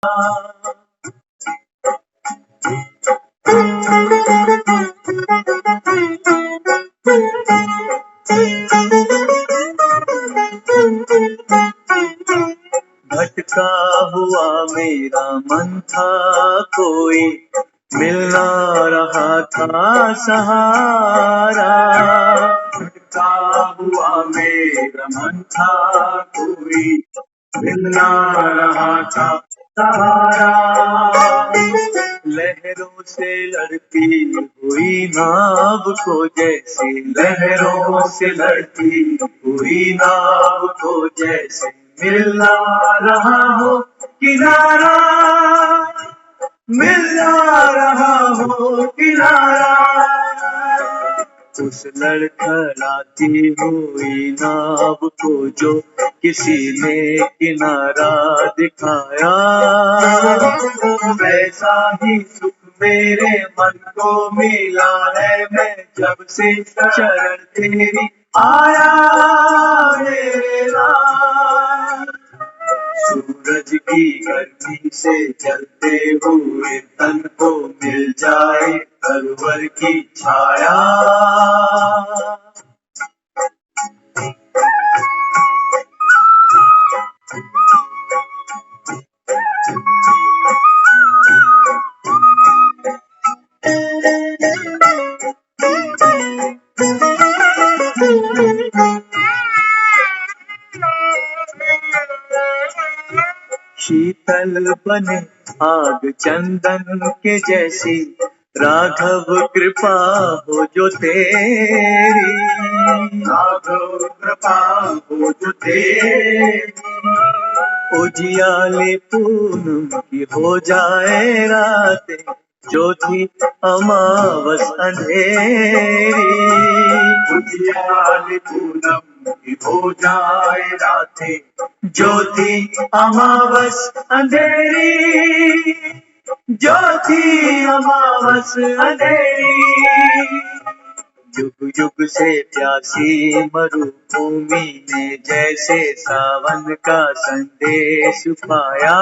भटका हुआ मेरा मन था, कोई मिल ना रहा था सहारा। भटका हुआ मेरा मन था, कोई मिल ना रहा था सहारा। लहरों से लड़ती हुई नाव को जैसे, लहरों से लड़ती हुई नाव को जैसे मिल ना रहा हो किनारा, मिल ना रहा हो किनारा। उस लड़खड़ाती हुई नाव को जो किसी ने किनारा दिखाया, वैसा ही सुख मेरे मन को मिला है। मैं जब से शरण तेरी आया मेरा, सूरज की गर्मी से जलते हुए तन को मिल जाए तरवर की छाया। शीतल बने आग चंदन के जैसी, राघव कृपा हो जो तेरी, राघव कृपा हो जो तेरी। उजियाले पूनम की हो जाए रातें, जो थी अमावस अंधेरी। उजियाले पूनम की हो जाए रातें, जो थी अमावस अंधेरी, जो थी अमावस अंधेरी। युग युग से प्यासी मरुभूमि ने जैसे सावन का संदेश पाया,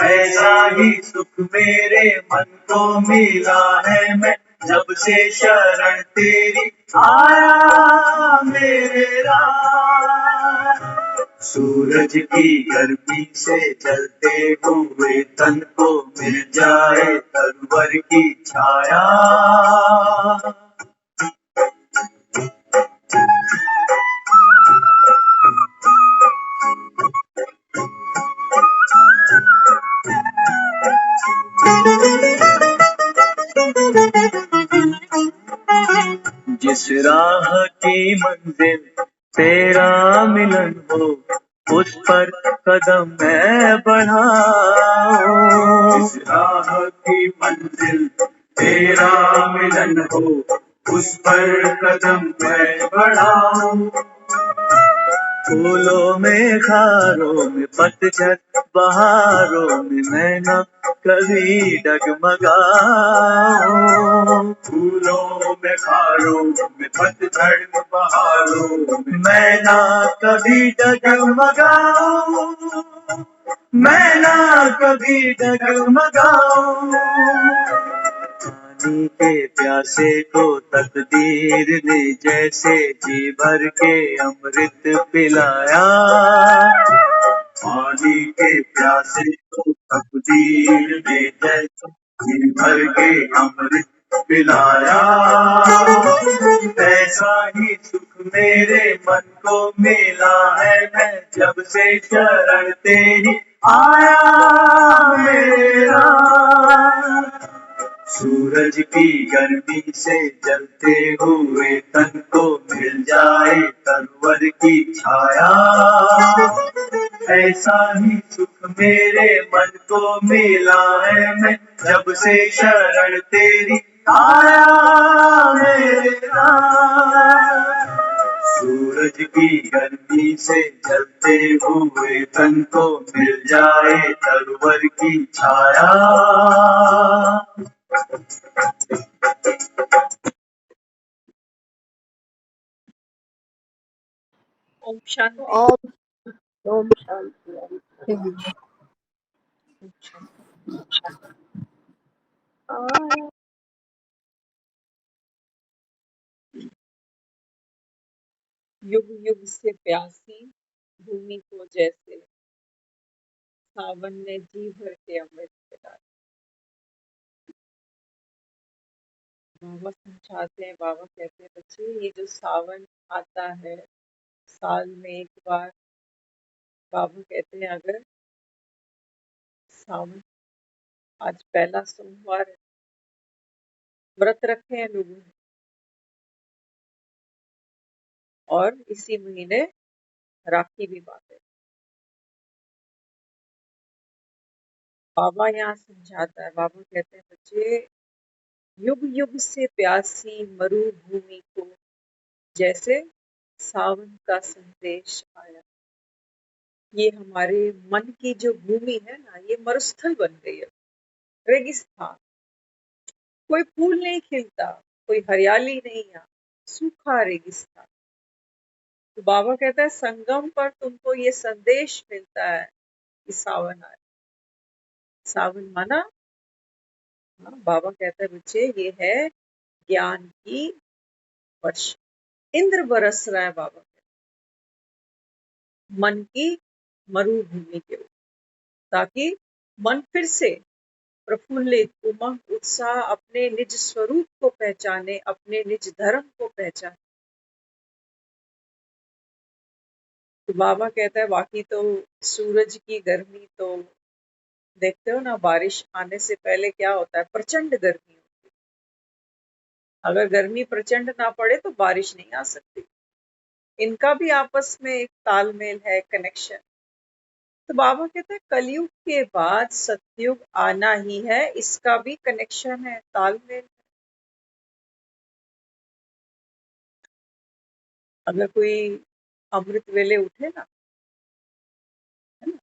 ऐसा ही सुख मेरे मन को मिला है। मैं जब से शरण तेरी आया मेरा, सूरज की गर्मी से जलते हुए तन को मिल जाए तरवर की छाया। जिस राह की मंजिल तेरा मिलन हो, उस पर कदम मैं बढ़ाऊं। जिस राह की मंजिल तेरा मिलन हो, उस पर कदम मैं बढ़ाऊं। फूलों में खारों में पतझड़ बहारों में मैं न कभी डगमगाऊं। फूलों में खारों में पतझड़ बहारों में मैं न कभी डगमगाऊं, मैं न कभी डगमगाऊं। पानी के प्यासे को तकदीर ने जैसे जी भर के अमृत पिलाया, पानी के प्यासे को तकदीर ने जैसे जी भर के अमृत पिलाया। ऐसा ही सुख मेरे मन को मिला है। मैं जब से शरण तेरी आया मेरा, सूरज की गर्मी से जलते हुए तन को मिल जाए तरवर की छाया। ऐसा ही सुख मेरे मन को मिला है। मैं जब से शरण तेरी आया मेरा, सूरज की गर्मी से जलते हुए तन को मिल जाए तरवर की छाया। ओम शांति। ओम शांति। युग युग से प्यासी भूमि को जैसे सावन ने जी भर के अमृत पिलाया। बाबा समझाते हैं, बाबा कहते हैं बच्चे ये जो सावन आता है साल में एक बार, बाबा कहते हैं अगर सावन आज पहला सोमवार है, व्रत रखे हैं लोगों ने और इसी महीने राखी भी बांधे। बाबा यहाँ समझाता है, बाबा कहते हैं बच्चे युग युग से प्यासी मरुभूमि को जैसे सावन का संदेश आया। ये हमारे मन की जो भूमि है ना, ये मरुस्थल बन गई है, रेगिस्तान। कोई फूल नहीं खिलता, कोई हरियाली नहीं, यहाँ सूखा रेगिस्तान। तो बाबा कहता है संगम पर तुमको ये संदेश मिलता है कि सावन आए। सावन माना, हाँ, बाबा कहता है बच्चे ये है ज्ञान की वर्षा। इंद्र बरस रहा है बाबा कहते, मन की मरुभूमि के ऊपर, ताकि मन फिर से प्रफुल्लित, उमंग, उत्साह अपने निज स्वरूप को पहचाने, अपने निज धर्म को पहचाने। तो बाबा कहता है बाकी तो सूरज की गर्मी तो देखते हो ना, बारिश आने से पहले क्या होता है, प्रचंड गर्मी होती है। अगर गर्मी प्रचंड ना पड़े तो बारिश नहीं आ सकती। इनका भी आपस में एक तालमेल है, कनेक्शन। तो बाबा कहते हैं कलयुग के बाद सतयुग आना ही है, इसका भी कनेक्शन है, तालमेल। अगर कोई अमृत वेले उठे ना, है ना,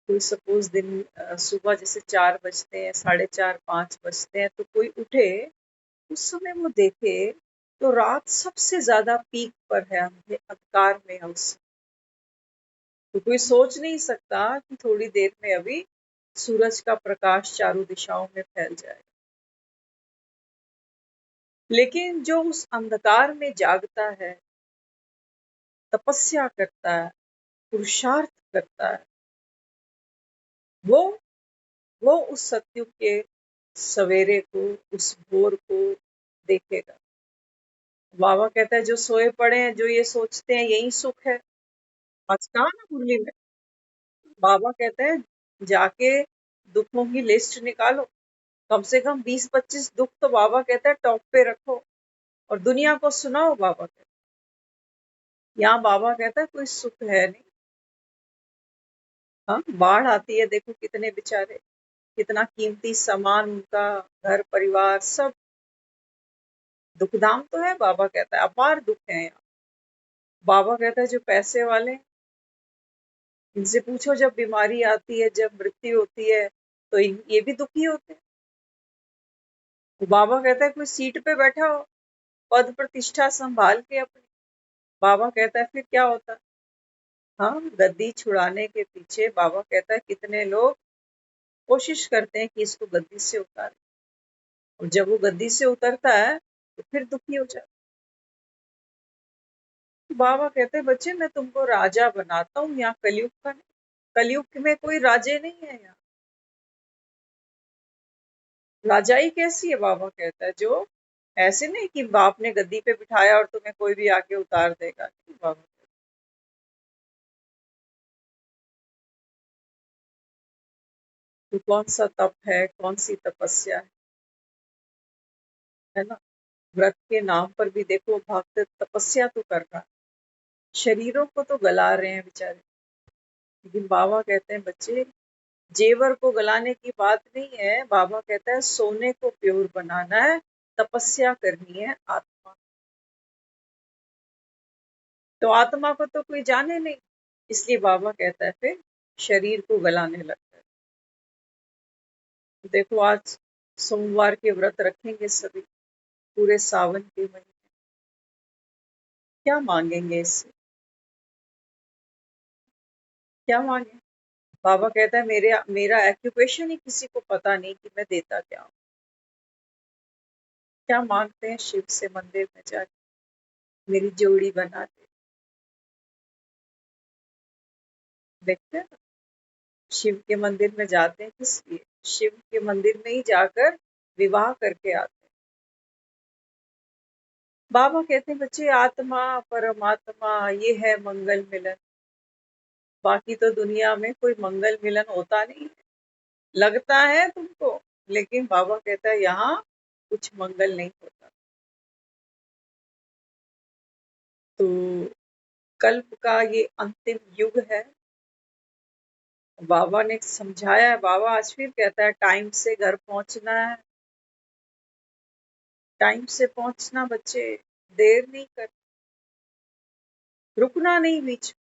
कोई सपोज दिन सुबह जैसे 4 बजते हैं, 4:30 5 बजते हैं, तो कोई उठे उस समय वो देखे तो रात सबसे ज्यादा पीक पर है, अंधकार में है उस समय। तो कोई सोच नहीं सकता कि थोड़ी देर में अभी सूरज का प्रकाश चारों दिशाओं में फैल जाए। लेकिन जो उस अंधकार में जागता है, तपस्या करता है, पुरुषार्थ करता है, वो वो उस सत्युग के सवेरे को, उस भोर को देखेगा। बाबा कहता है जो सोए पड़े हैं, जो ये सोचते हैं यही सुख है। आज कहा ना मुरली में, बाबा कहते हैं जाके दुखों की लिस्ट निकालो, कम से कम 20-25 दुख तो बाबा कहता है टॉप पे रखो और दुनिया को सुनाओ। बाबा कहते हैं, यहाँ बाबा कहता है कोई सुख है नहीं। हाँ, बाढ़ आती है, देखो कितने बेचारे, कितना कीमती सामान उनका, घर परिवार सब दुखधाम तो है। बाबा कहता है अपार दुख है यहाँ। बाबा कहता है जो पैसे वाले, इनसे पूछो जब बीमारी आती है, जब मृत्यु होती है, तो ये भी दुखी होते हैं। तो बाबा कहता है कोई सीट पे बैठा हो, पद प्रतिष्ठा संभाल के अपनी, बाबा कहता है फिर क्या होता है। हाँ, गद्दी छुड़ाने के पीछे बाबा कहता है कितने लोग कोशिश करते हैं कि इसको गद्दी से उतारे, और जब वो गद्दी से उतरता है तो फिर दुखी हो जाता है। बाबा कहते हैं बच्चे मैं तुमको राजा बनाता हूँ, यहाँ कलयुग का नहीं। कलयुग में कोई राजे नहीं है यहाँ। राजाई कैसी है, बाबा कहता है जो ऐसे नहीं कि बाप ने गद्दी पे बिठाया और तुम्हें कोई भी आके उतार देगा, नहीं बाबा। तो कौन सा तप है, कौन सी तपस्या है ना। व्रत के नाम पर भी देखो भक्त तपस्या तो कर रहा है, शरीरों को तो गला रहे हैं बेचारे। लेकिन बाबा कहते हैं बच्चे जेवर को गलाने की बात नहीं है, बाबा कहता है सोने को प्योर बनाना है, तपस्या करनी है आत्मा। तो आत्मा को तो कोई जाने नहीं, इसलिए बाबा कहता है फिर शरीर को गलाने लगता है। तो देखो आज सोमवार के व्रत रखेंगे सभी, पूरे सावन के महीने, क्या मांगेंगे इससे, क्या मांगे। बाबा कहता है मेरा ऑक्यूपेशन ही किसी को पता नहीं कि मैं देता क्या हूँ। क्या मांगते हैं शिव से मंदिर में जाके, मेरी जोड़ी बना दे। देखते हैं ना, शिव के मंदिर में जाते हैं किस लिए? शिव के मंदिर में ही जाकर विवाह करके आते हैं। बाबा कहते हैं बच्चे, आत्मा परमात्मा ये है मंगल मिलन। बाकी तो दुनिया में कोई मंगल मिलन होता नहीं है, लगता है तुमको, लेकिन बाबा कहता है यहाँ कुछ मंगल नहीं होता। तो कल्प का ये अंतिम युग है। बाबा ने समझाया है, बाबा आज फिर कहता है टाइम से घर पहुंचना है, टाइम से पहुंचना बच्चे, देर नहीं कर, रुकना नहीं बीच में,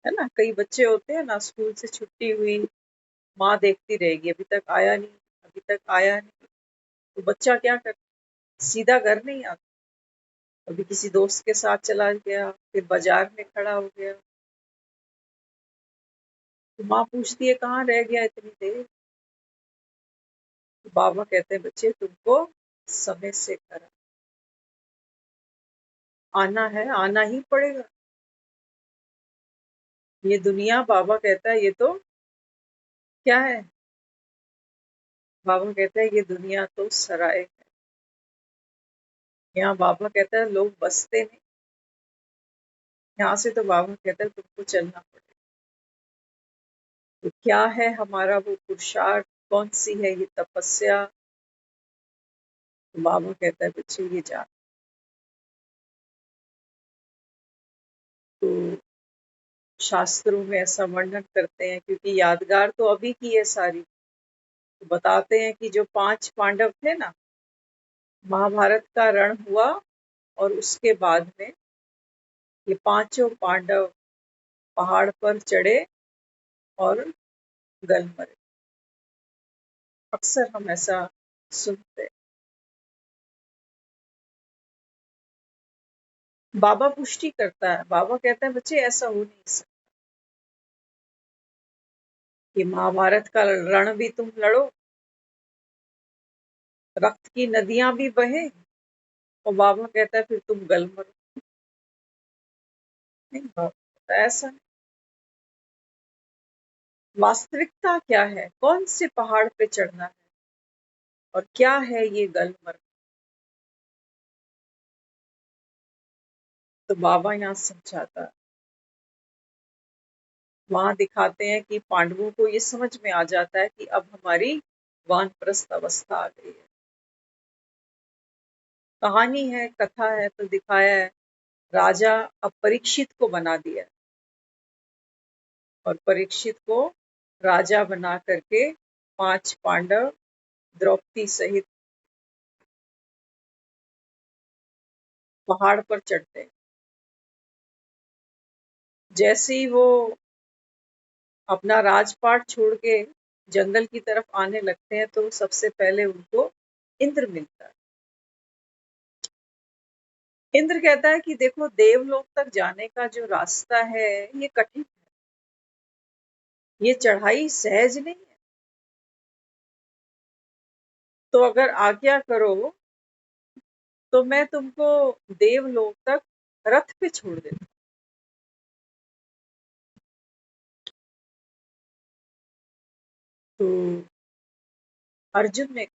है ना। कई बच्चे होते हैं ना, स्कूल से छुट्टी हुई, माँ देखती रहेगी अभी तक आया नहीं, अभी तक आया नहीं, तो बच्चा क्या करता, सीधा घर नहीं आता, अभी किसी दोस्त के साथ चला गया, फिर बाजार में खड़ा हो गया, तो माँ पूछती है कहाँ रह गया इतनी देर। तो बाबा कहते हैं बच्चे तुमको समय से घर आना है, आना ही पड़ेगा। ये दुनिया, बाबा कहता है ये तो क्या है, बाबा कहता है ये दुनिया तो सराय है। यहाँ बाबा कहता है लोग बसते नहीं, यहाँ से तो बाबा कहता है तुमको चलना पड़ेगा। तो क्या है हमारा वो पुरुषार्थ, कौन सी है ये तपस्या? तो बाबा कहता है बच्चे ये जान। तो शास्त्रों में ऐसा वर्णन करते हैं, क्योंकि यादगार तो अभी की है सारी, तो बताते हैं कि जो 5 पांडव थे ना, महाभारत का रण हुआ और उसके बाद में ये पांचों पांडव पहाड़ पर चढ़े और गल मरे। अक्सर हम ऐसा सुनते हैं। बाबा पुष्टि करता है, बाबा कहता है बच्चे ऐसा हो नहीं सकता कि महाभारत का रण भी तुम लड़ो, रक्त की नदियां भी बहे, और बाबा कहता है फिर तुम गल मरो। नहीं, बाबा कहता है ऐसा नहीं। वास्तविकता क्या है, कौन से पहाड़ पे चढ़ना है और क्या है ये गल मरना? तो बाबा यहाँ समझाता है, वहां दिखाते हैं कि पांडवों को ये समझ में आ जाता है कि अब हमारी वानप्रस्थ अवस्था आ गई है। कहानी है, कथा है, तो दिखाया है राजा अब परीक्षित को बना दिया है, और परीक्षित को राजा बना करके 5 पांडव द्रौपदी सहित पहाड़ पर चढ़ते हैं। जैसे ही वो अपना राजपाट छोड़ के जंगल की तरफ आने लगते हैं, तो सबसे पहले उनको इंद्र मिलता है। इंद्र कहता है कि देखो देवलोक तक जाने का जो रास्ता है ये कठिन है, ये चढ़ाई सहज नहीं है, तो अगर आज्ञा करो तो मैं तुमको देवलोक तक रथ पे छोड़ देता। तो अर्जुन ने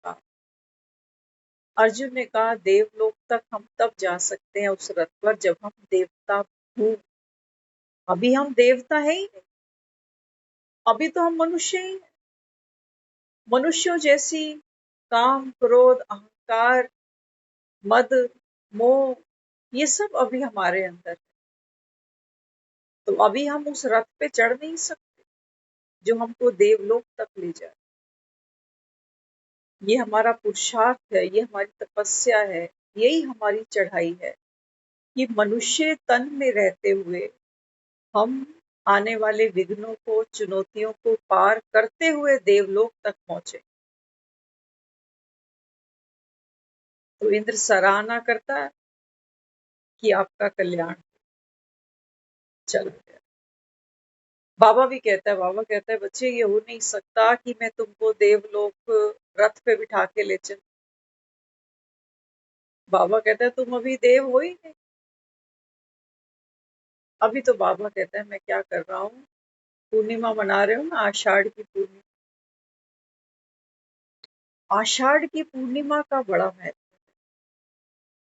कहा देवलोक तक हम तब जा सकते हैं उस रथ पर जब हम देवता हूं, अभी हम देवता है ही नहीं, अभी तो हम मनुष्य ही हैं। मनुष्यों जैसी काम क्रोध अहंकार मद मोह ये सब अभी हमारे अंदर है, तो अभी हम उस रथ पे चढ़ नहीं सकते जो हमको देवलोक तक ले जाए। ये हमारा पुरुषार्थ है, ये हमारी तपस्या है, यही हमारी चढ़ाई है कि मनुष्य तन में रहते हुए हम आने वाले विघ्नों को, चुनौतियों को पार करते हुए देवलोक तक पहुंचे। तो इंद्र सराहना करता है कि आपका कल्याण चल गया। बाबा कहता है बच्चे ये हो नहीं सकता कि मैं तुमको देवलोक रथ पे बिठा के ले चल। बाबा कहता है तुम अभी देव हो ही नहीं। अभी तो बाबा कहता है मैं क्या कर रहा हूँ, पूर्णिमा मना रहे हो ना, आषाढ़ की पूर्णिमा। आषाढ़ की पूर्णिमा का बड़ा महत्व।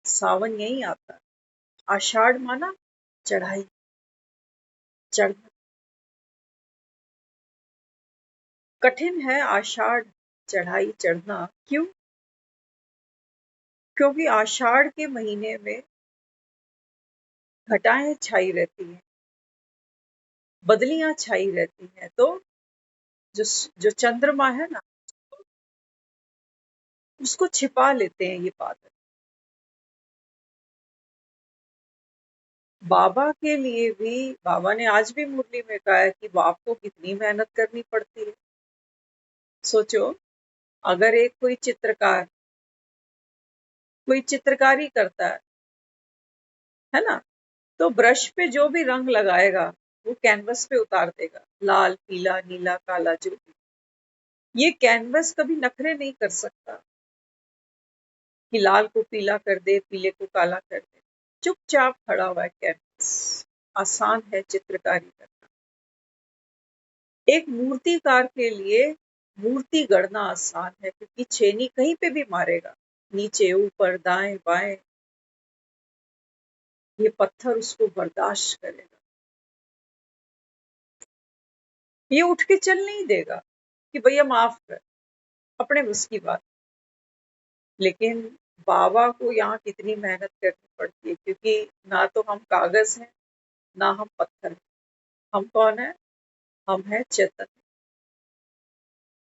सावन यही आता है। आषाढ़ माना चढ़ाई, चढ़ना। कठिन है आषाढ़ चढ़ाई चढ़ना। क्यों? क्योंकि आषाढ़ के महीने में घटाएं छाई रहती हैं, बदलियां छाई रहती हैं, तो जो जो चंद्रमा है ना, उसको छिपा लेते हैं ये बादल। बाबा के लिए भी, बाबा ने आज भी मुरली में कहा है कि आपको कितनी मेहनत करनी पड़ती है। सोचो, अगर एक कोई चित्रकारी करता है ना, तो ब्रश पे जो भी रंग लगाएगा वो कैनवस पे उतार देगा, लाल पीला नीला काला जो भी। ये कैनवस कभी नखरे नहीं कर सकता कि लाल को पीला कर दे, पीले को काला कर दे। चुपचाप खड़ा हुआ है कैनवस। आसान है चित्रकारी करना। एक मूर्तिकार के लिए मूर्ति गढ़ना आसान है, क्योंकि छेनी कहीं पे भी मारेगा, नीचे ऊपर दाएं बाएं, ये पत्थर उसको बर्दाश्त करेगा। ये उठ के चल नहीं देगा कि भैया माफ कर, अपने बस की बात। लेकिन बाबा को यहाँ कितनी मेहनत करनी पड़ती है, क्योंकि ना तो हम कागज हैं, ना हम पत्थर हैं। हम कौन है? हम है चेतन।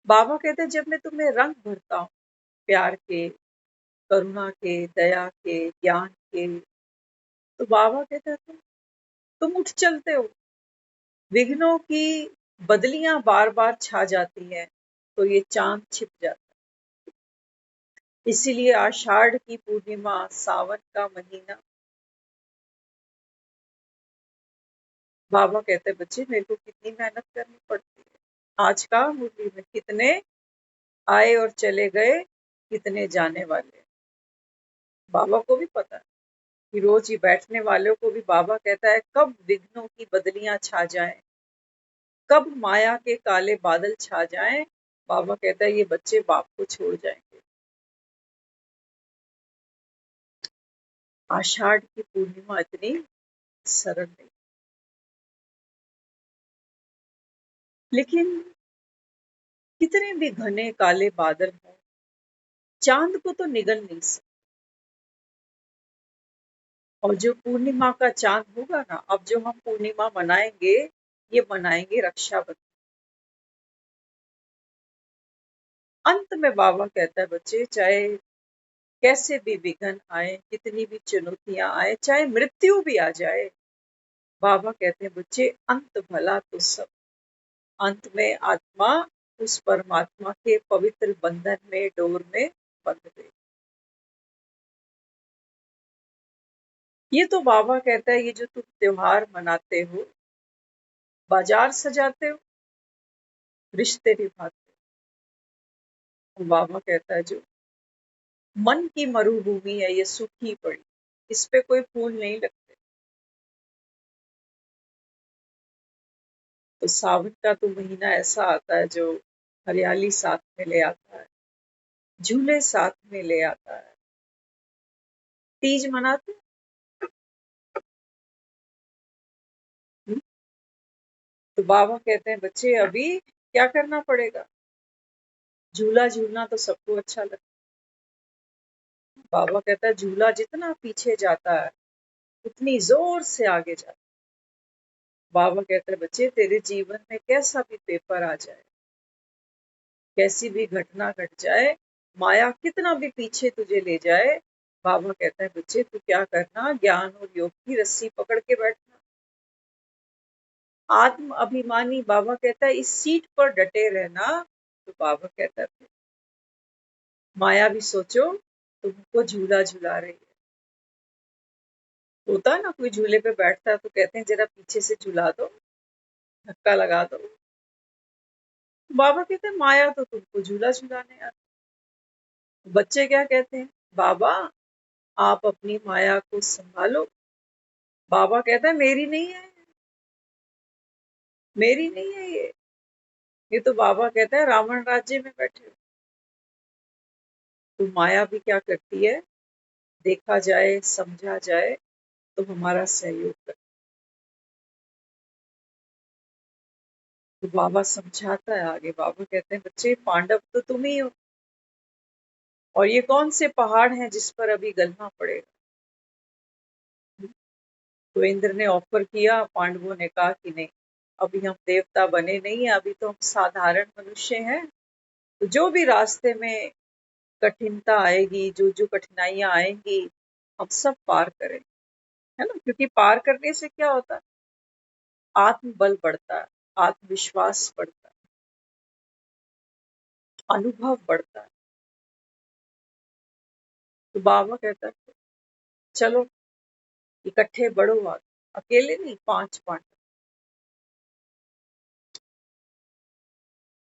बाबा कहते हैं जब मैं तुम्हें रंग भरता हूँ, प्यार के, करुणा के, दया के, ज्ञान के, तो बाबा कहते हैं तुम उठ चलते हो। विघ्नों की बदलियां बार बार छा जाती हैं, तो ये चांद छिप जाता है। इसीलिए आषाढ़ की पूर्णिमा, सावन का महीना, बाबा कहते हैं बच्चे मेरे को कितनी मेहनत करनी पड़ती है। आज का मुरली में कितने आए और चले गए, कितने जाने वाले। बाबा को भी पता है कि रोज ही बैठने वालों को भी बाबा कहता है कब विघ्नों की बदलियां छा जाएं, कब माया के काले बादल छा जाएं। बाबा कहता है ये बच्चे बाप को छोड़ जाएंगे। आषाढ़ की पूर्णिमा इतनी सरल नहीं, लेकिन कितने भी घने काले बादल हों, चांद को तो निगल नहीं सकते। और जो पूर्णिमा का चांद होगा ना, अब जो हम पूर्णिमा मनाएंगे, ये मनाएंगे रक्षाबंधन। अंत में बाबा कहता है बच्चे चाहे कैसे भी विघ्न आए, कितनी भी चुनौतियां आए, चाहे मृत्यु भी आ जाए, बाबा कहते हैं बच्चे अंत भला तो सब। अंत में आत्मा उस परमात्मा के पवित्र बंधन में, डोर में बंध गई। ये तो बाबा कहता है ये जो तुम त्योहार मनाते हो, बाजार सजाते हो, रिश्ते निभाते हो, बाबा कहता है जो मन की मरुभूमि है ये सूखी पड़ी, इस पे कोई फूल नहीं लगते। तो सावन का तो महीना ऐसा आता है जो हरियाली साथ में ले आता है, झूले साथ में ले आता है। तीज मनाते हैं? तो बाबा कहते हैं बच्चे अभी क्या करना पड़ेगा? झूला झूलना तो सबको अच्छा लगता है। बाबा कहता है झूला जितना पीछे जाता है, उतनी जोर से आगे जाता है। बाबा कहते हैं बच्चे तेरे जीवन में कैसा भी पेपर आ जाए, कैसी भी घटना घट जाए, माया कितना भी पीछे तुझे ले जाए, बाबा कहता है बच्चे तू क्या करना, ज्ञान और योग की रस्सी पकड़ के बैठना। आत्म अभिमानी, बाबा कहता है इस सीट पर डटे रहना। तो बाबा कहता है माया भी सोचो तुमको झूला झुला रही है। होता है ना, कोई झूले पे बैठता है तो कहते हैं जरा पीछे से झुला दो, धक्का लगा दो। बाबा कहते हैं माया तो तुमको झूला झूलाने आती। बच्चे क्या कहते हैं, बाबा आप अपनी माया को संभालो। बाबा कहता है मेरी नहीं है, मेरी नहीं है ये तो बाबा कहता है रावण राज्य में बैठे हो। तो माया भी क्या करती है, देखा जाए समझा जाए तो हमारा सहयोग करती है। तो बाबा समझाता है आगे, बाबा कहते हैं बच्चे पांडव तो तुम ही हो, और ये कौन से पहाड़ हैं जिस पर अभी गलना पड़ेगा। तो इंद्र ने ऑफर किया, पांडवों ने कहा कि नहीं, अभी हम देवता बने नहीं है, अभी तो हम साधारण मनुष्य हैं। तो जो भी रास्ते में कठिनता आएगी, जो जो कठिनाइयां आएंगी, हम सब पार करें, है ना। क्योंकि पार करने से क्या होता है, आत्मबल बढ़ता है, आत्मविश्वास बढ़ता है, अनुभव बढ़ता है। तो बाबा कहता है चलो इकट्ठे बढ़ो आगे, अकेले नहीं, 5 पांडव।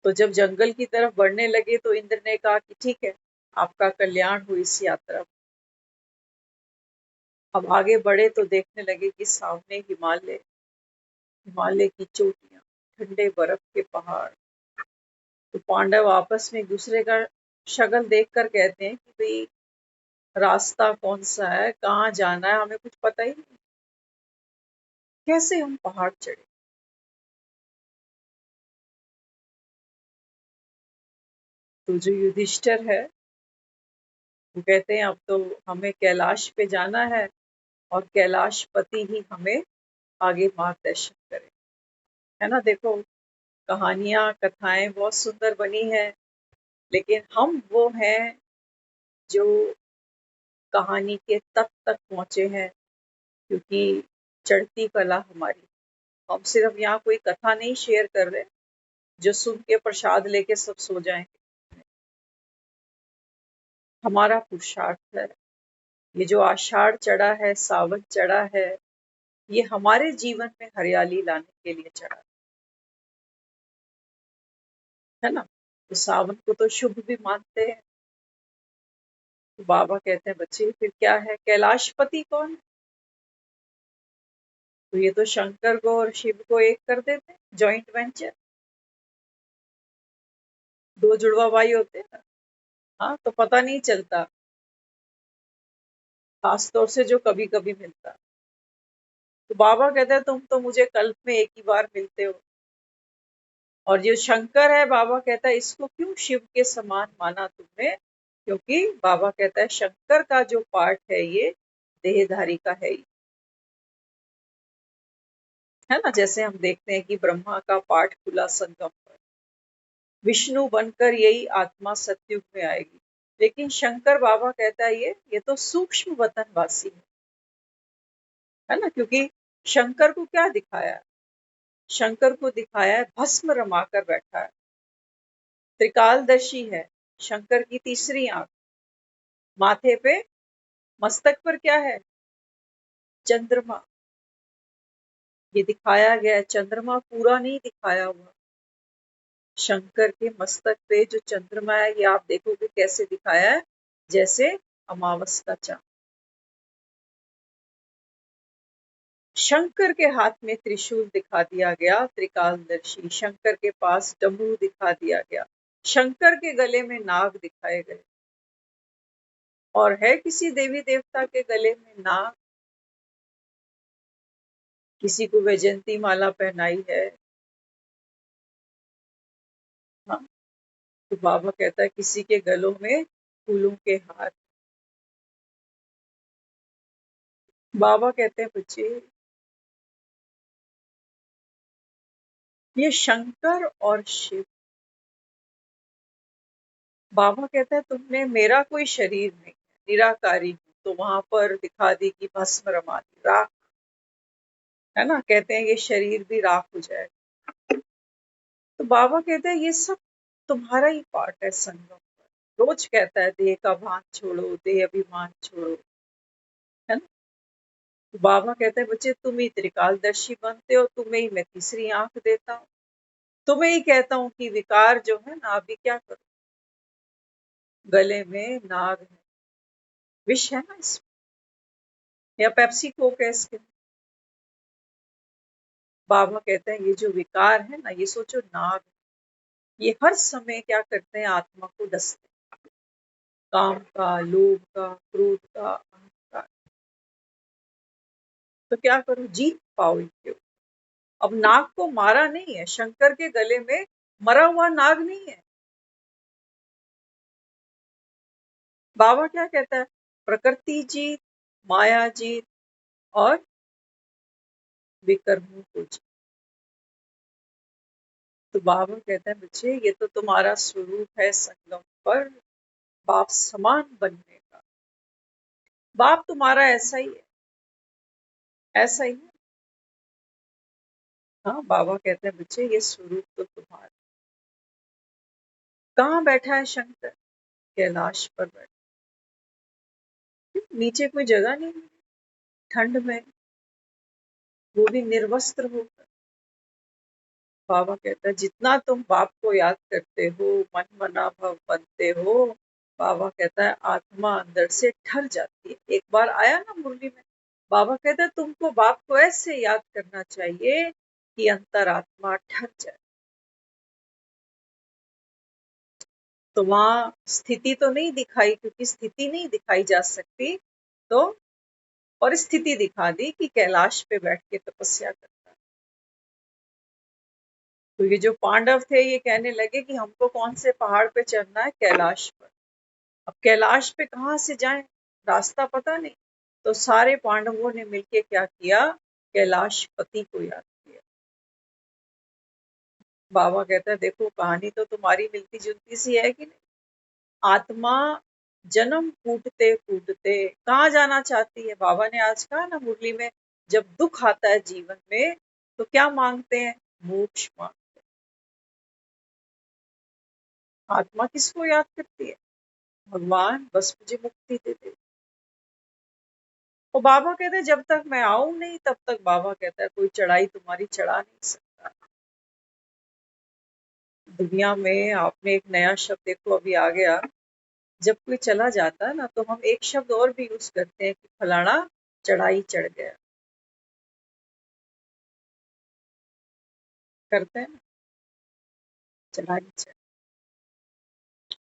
तो जब जंगल की तरफ बढ़ने लगे तो इंद्र ने कहा कि ठीक है, आपका कल्याण हो इस यात्रा में। अब आगे बढ़े तो देखने लगे कि सामने हिमालय, हिमालय की चोटियां, ठंडे बर्फ के पहाड़। तो पांडव आपस में एक दूसरे का शक्ल देखकर कहते हैं कि भाई रास्ता कौन सा है, कहाँ जाना है, हमें कुछ पता ही नहीं, कैसे हम पहाड़ चढ़े। तो जो युधिष्ठिर है वो कहते हैं अब तो हमें कैलाश पे जाना है, और कैलाशपति ही हमें आगे मार्गदर्शन करे, है ना। देखो कहानियां कथाएं बहुत सुंदर बनी है, लेकिन हम वो हैं जो कहानी के तट तक पहुंचे हैं, क्योंकि चढ़ती कला हमारी। हम सिर्फ यहाँ कोई कथा नहीं शेयर कर रहे जो सुन के प्रसाद लेके सब सो जाएंगे। हमारा पुरुषार्थ है, ये जो आषाढ़ चढ़ा है, सावन चढ़ा है, ये हमारे जीवन में हरियाली लाने के लिए चढ़ा है ना। तो सावन को तो शुभ भी मानते हैं। तो बाबा कहते हैं बच्चे फिर क्या है, कैलाशपति कौन है। तो ये तो शंकर को और शिव को एक कर देते हैं, जॉइंट वेंचर, 2 जुड़वा भाई होते हैं ना। हाँ, तो पता नहीं चलता, खास तौर से जो कभी कभी मिलता। तो बाबा कहते हैं तुम तो मुझे कल्प में एक ही बार मिलते हो। और जो शंकर है, बाबा कहता है इसको क्यों शिव के समान माना तुमने, क्योंकि बाबा कहता है शंकर का जो पार्ट है ये देहधारी का है ही, है ना। जैसे हम देखते हैं कि ब्रह्मा का पार्ट खुला संगम पर, विष्णु बनकर यही आत्मा सतयुग में आएगी। लेकिन शंकर बाबा कहता है ये तो सूक्ष्म वतनवासी है ना। क्योंकि शंकर को क्या दिखाया, शंकर को दिखाया है भस्म रमाकर बैठा है, त्रिकालदर्शी है। शंकर की तीसरी आंख, माथे पे, मस्तक पर क्या है, चंद्रमा। ये दिखाया गया है, चंद्रमा पूरा नहीं दिखाया हुआ। शंकर के मस्तक पे जो चंद्रमा है, ये आप देखोगे कैसे दिखाया है, जैसे अमावस का चांद। शंकर के हाथ में त्रिशूल दिखा दिया गया, त्रिकालदर्शी। शंकर के पास डमरू दिखा दिया गया, शंकर के गले में नाग दिखाए गए। और है किसी देवी देवता के गले में नाग, किसी को वैजयंती माला पहनाई है। हाँ, तो बाबा कहता है किसी के गलों में फूलों के हार। बाबा कहते हैं बच्चे ये शंकर और शिव, बाबा कहता है तुमने मेरा कोई शरीर नहीं है, निराकारी हूँ। तो वहां पर दिखा दी कि भस्म रमा दी, राख, है ना। कहते हैं ये शरीर भी राख हो जाए। तो बाबा कहते हैं ये सब तुम्हारा ही पार्ट है संगम पर। रोज कहता है देह का भान छोड़ो, देह अभिमान छोड़ो, है ना। तो बाबा कहते हैं बच्चे तुम ही त्रिकालदर्शी बनते हो, तुम्हें ही मैं तीसरी आंख देता हूँ, तुम्हें ही कहता हूँ कि विकार जो है ना अभी क्या करो, गले में नाग है, विष है ना इसमें, या पेप्सी कोक है इसके। बाबा कहते हैं ये जो विकार है ना, ये सोचो नाग, ये हर समय क्या करते हैं, आत्मा को डसते हैं, काम का, लोभ का, क्रोध का, अहंकार। तो क्या करो, जीत पाओ इनके ऊपर। अब नाग को मारा नहीं है, शंकर के गले में मरा हुआ नाग नहीं है। बाबा क्या कहता है, प्रकृति जीत, माया जीत और विकर्मों को जीत। तो बाबा कहता है बच्चे ये तो तुम्हारा स्वरूप है संगम पर बाप समान बनने का। बाप तुम्हारा ऐसा ही है, ऐसा ही है। हाँ, बाबा कहते हैं बच्चे ये स्वरूप तो तुम्हारा। कहाँ बैठा है शंकर, कैलाश पर बैठा, नीचे कोई जगह नहीं है, ठंड में, वो भी निर्वस्त्र होकर। बाबा कहता है जितना तुम बाप को याद करते हो, मन मना भव बनते हो, बाबा कहता है आत्मा अंदर से ठर जाती है। एक बार आया ना मुरली में, बाबा कहता है तुमको बाप को ऐसे याद करना चाहिए कि अंतरात्मा ठर जाए। तो वहां स्थिति तो नहीं दिखाई, क्योंकि स्थिति नहीं दिखाई जा सकती, तो और स्थिति दिखा दी कि कैलाश पे बैठ के तपस्या करता है। तो ये जो पांडव थे ये कहने लगे कि हमको कौन से पहाड़ पे चढ़ना है, कैलाश पर। अब कैलाश पे कहाँ से जाएं, रास्ता पता नहीं। तो सारे पांडवों ने मिलके क्या किया, कैलाश पति को याद किया। बाबा कहता है देखो कहानी तो तुम्हारी मिलती जुलती सी है कि नहीं। आत्मा जन्म कूटते कूटते कहाँ जाना चाहती है। बाबा ने आज कहा ना मुरली में, जब दुख आता है जीवन में तो क्या मांगते हैं, मोक्ष मांगते हैं। आत्मा किसको याद करती है, भगवान बस मुझे मुक्ति दे दे। तो बाबा कहते हैं जब तक मैं आऊं नहीं तब तक, बाबा कहता है कोई चढ़ाई तुम्हारी चढ़ा नहीं सकता। दुनिया में आपने एक नया शब्द देखो अभी आ गया, जब कोई चला जाता है ना तो हम एक शब्द और भी यूज करते हैं कि फलाना चढ़ाई चढ़ गया, करते हैं ना, चढ़ाई चढ़।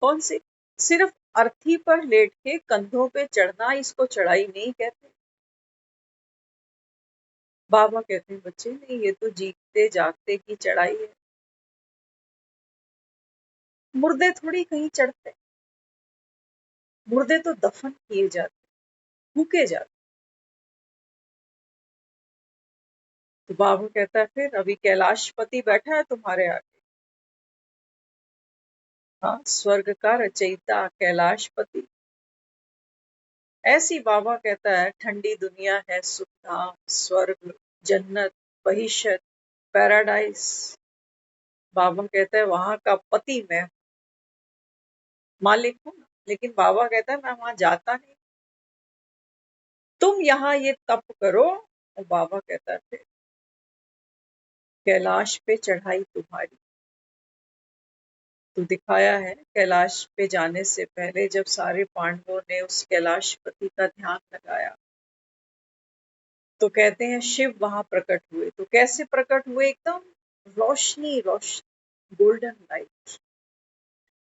कौन सी, सिर्फ अर्थी पर लेट के कंधों पे चढ़ना, इसको चढ़ाई नहीं कहते। बाबा कहते हैं बच्चे नहीं, ये तो जीते जागते की चढ़ाई है। मुर्दे थोड़ी कहीं चढ़ते, मुर्दे तो दफन किए जाते, फूके जाते। तो बाबू कहता है फिर अभी कैलाशपति बैठा है तुम्हारे आगे, हाँ, स्वर्ग का रचयिता कैलाशपति। ऐसी बाबा कहता है ठंडी दुनिया है सुखधाम, स्वर्ग, जन्नत, बहिशत, पैराडाइस। बाबा कहता है वहां का पति मैं हूँ, मालिक हूँ ना, लेकिन बाबा कहता है मैं वहां जाता नहीं, तुम यहाँ ये तप करो। और बाबा कहता है फिर कैलाश पे चढ़ाई तुम्हारी। तो दिखाया है कैलाश पे जाने से पहले जब सारे पांडवों ने उस कैलाशपति का ध्यान लगाया, तो कहते हैं शिव वहां प्रकट हुए। तो कैसे प्रकट हुए, एकदम रोशनी रोशनी, गोल्डन लाइट।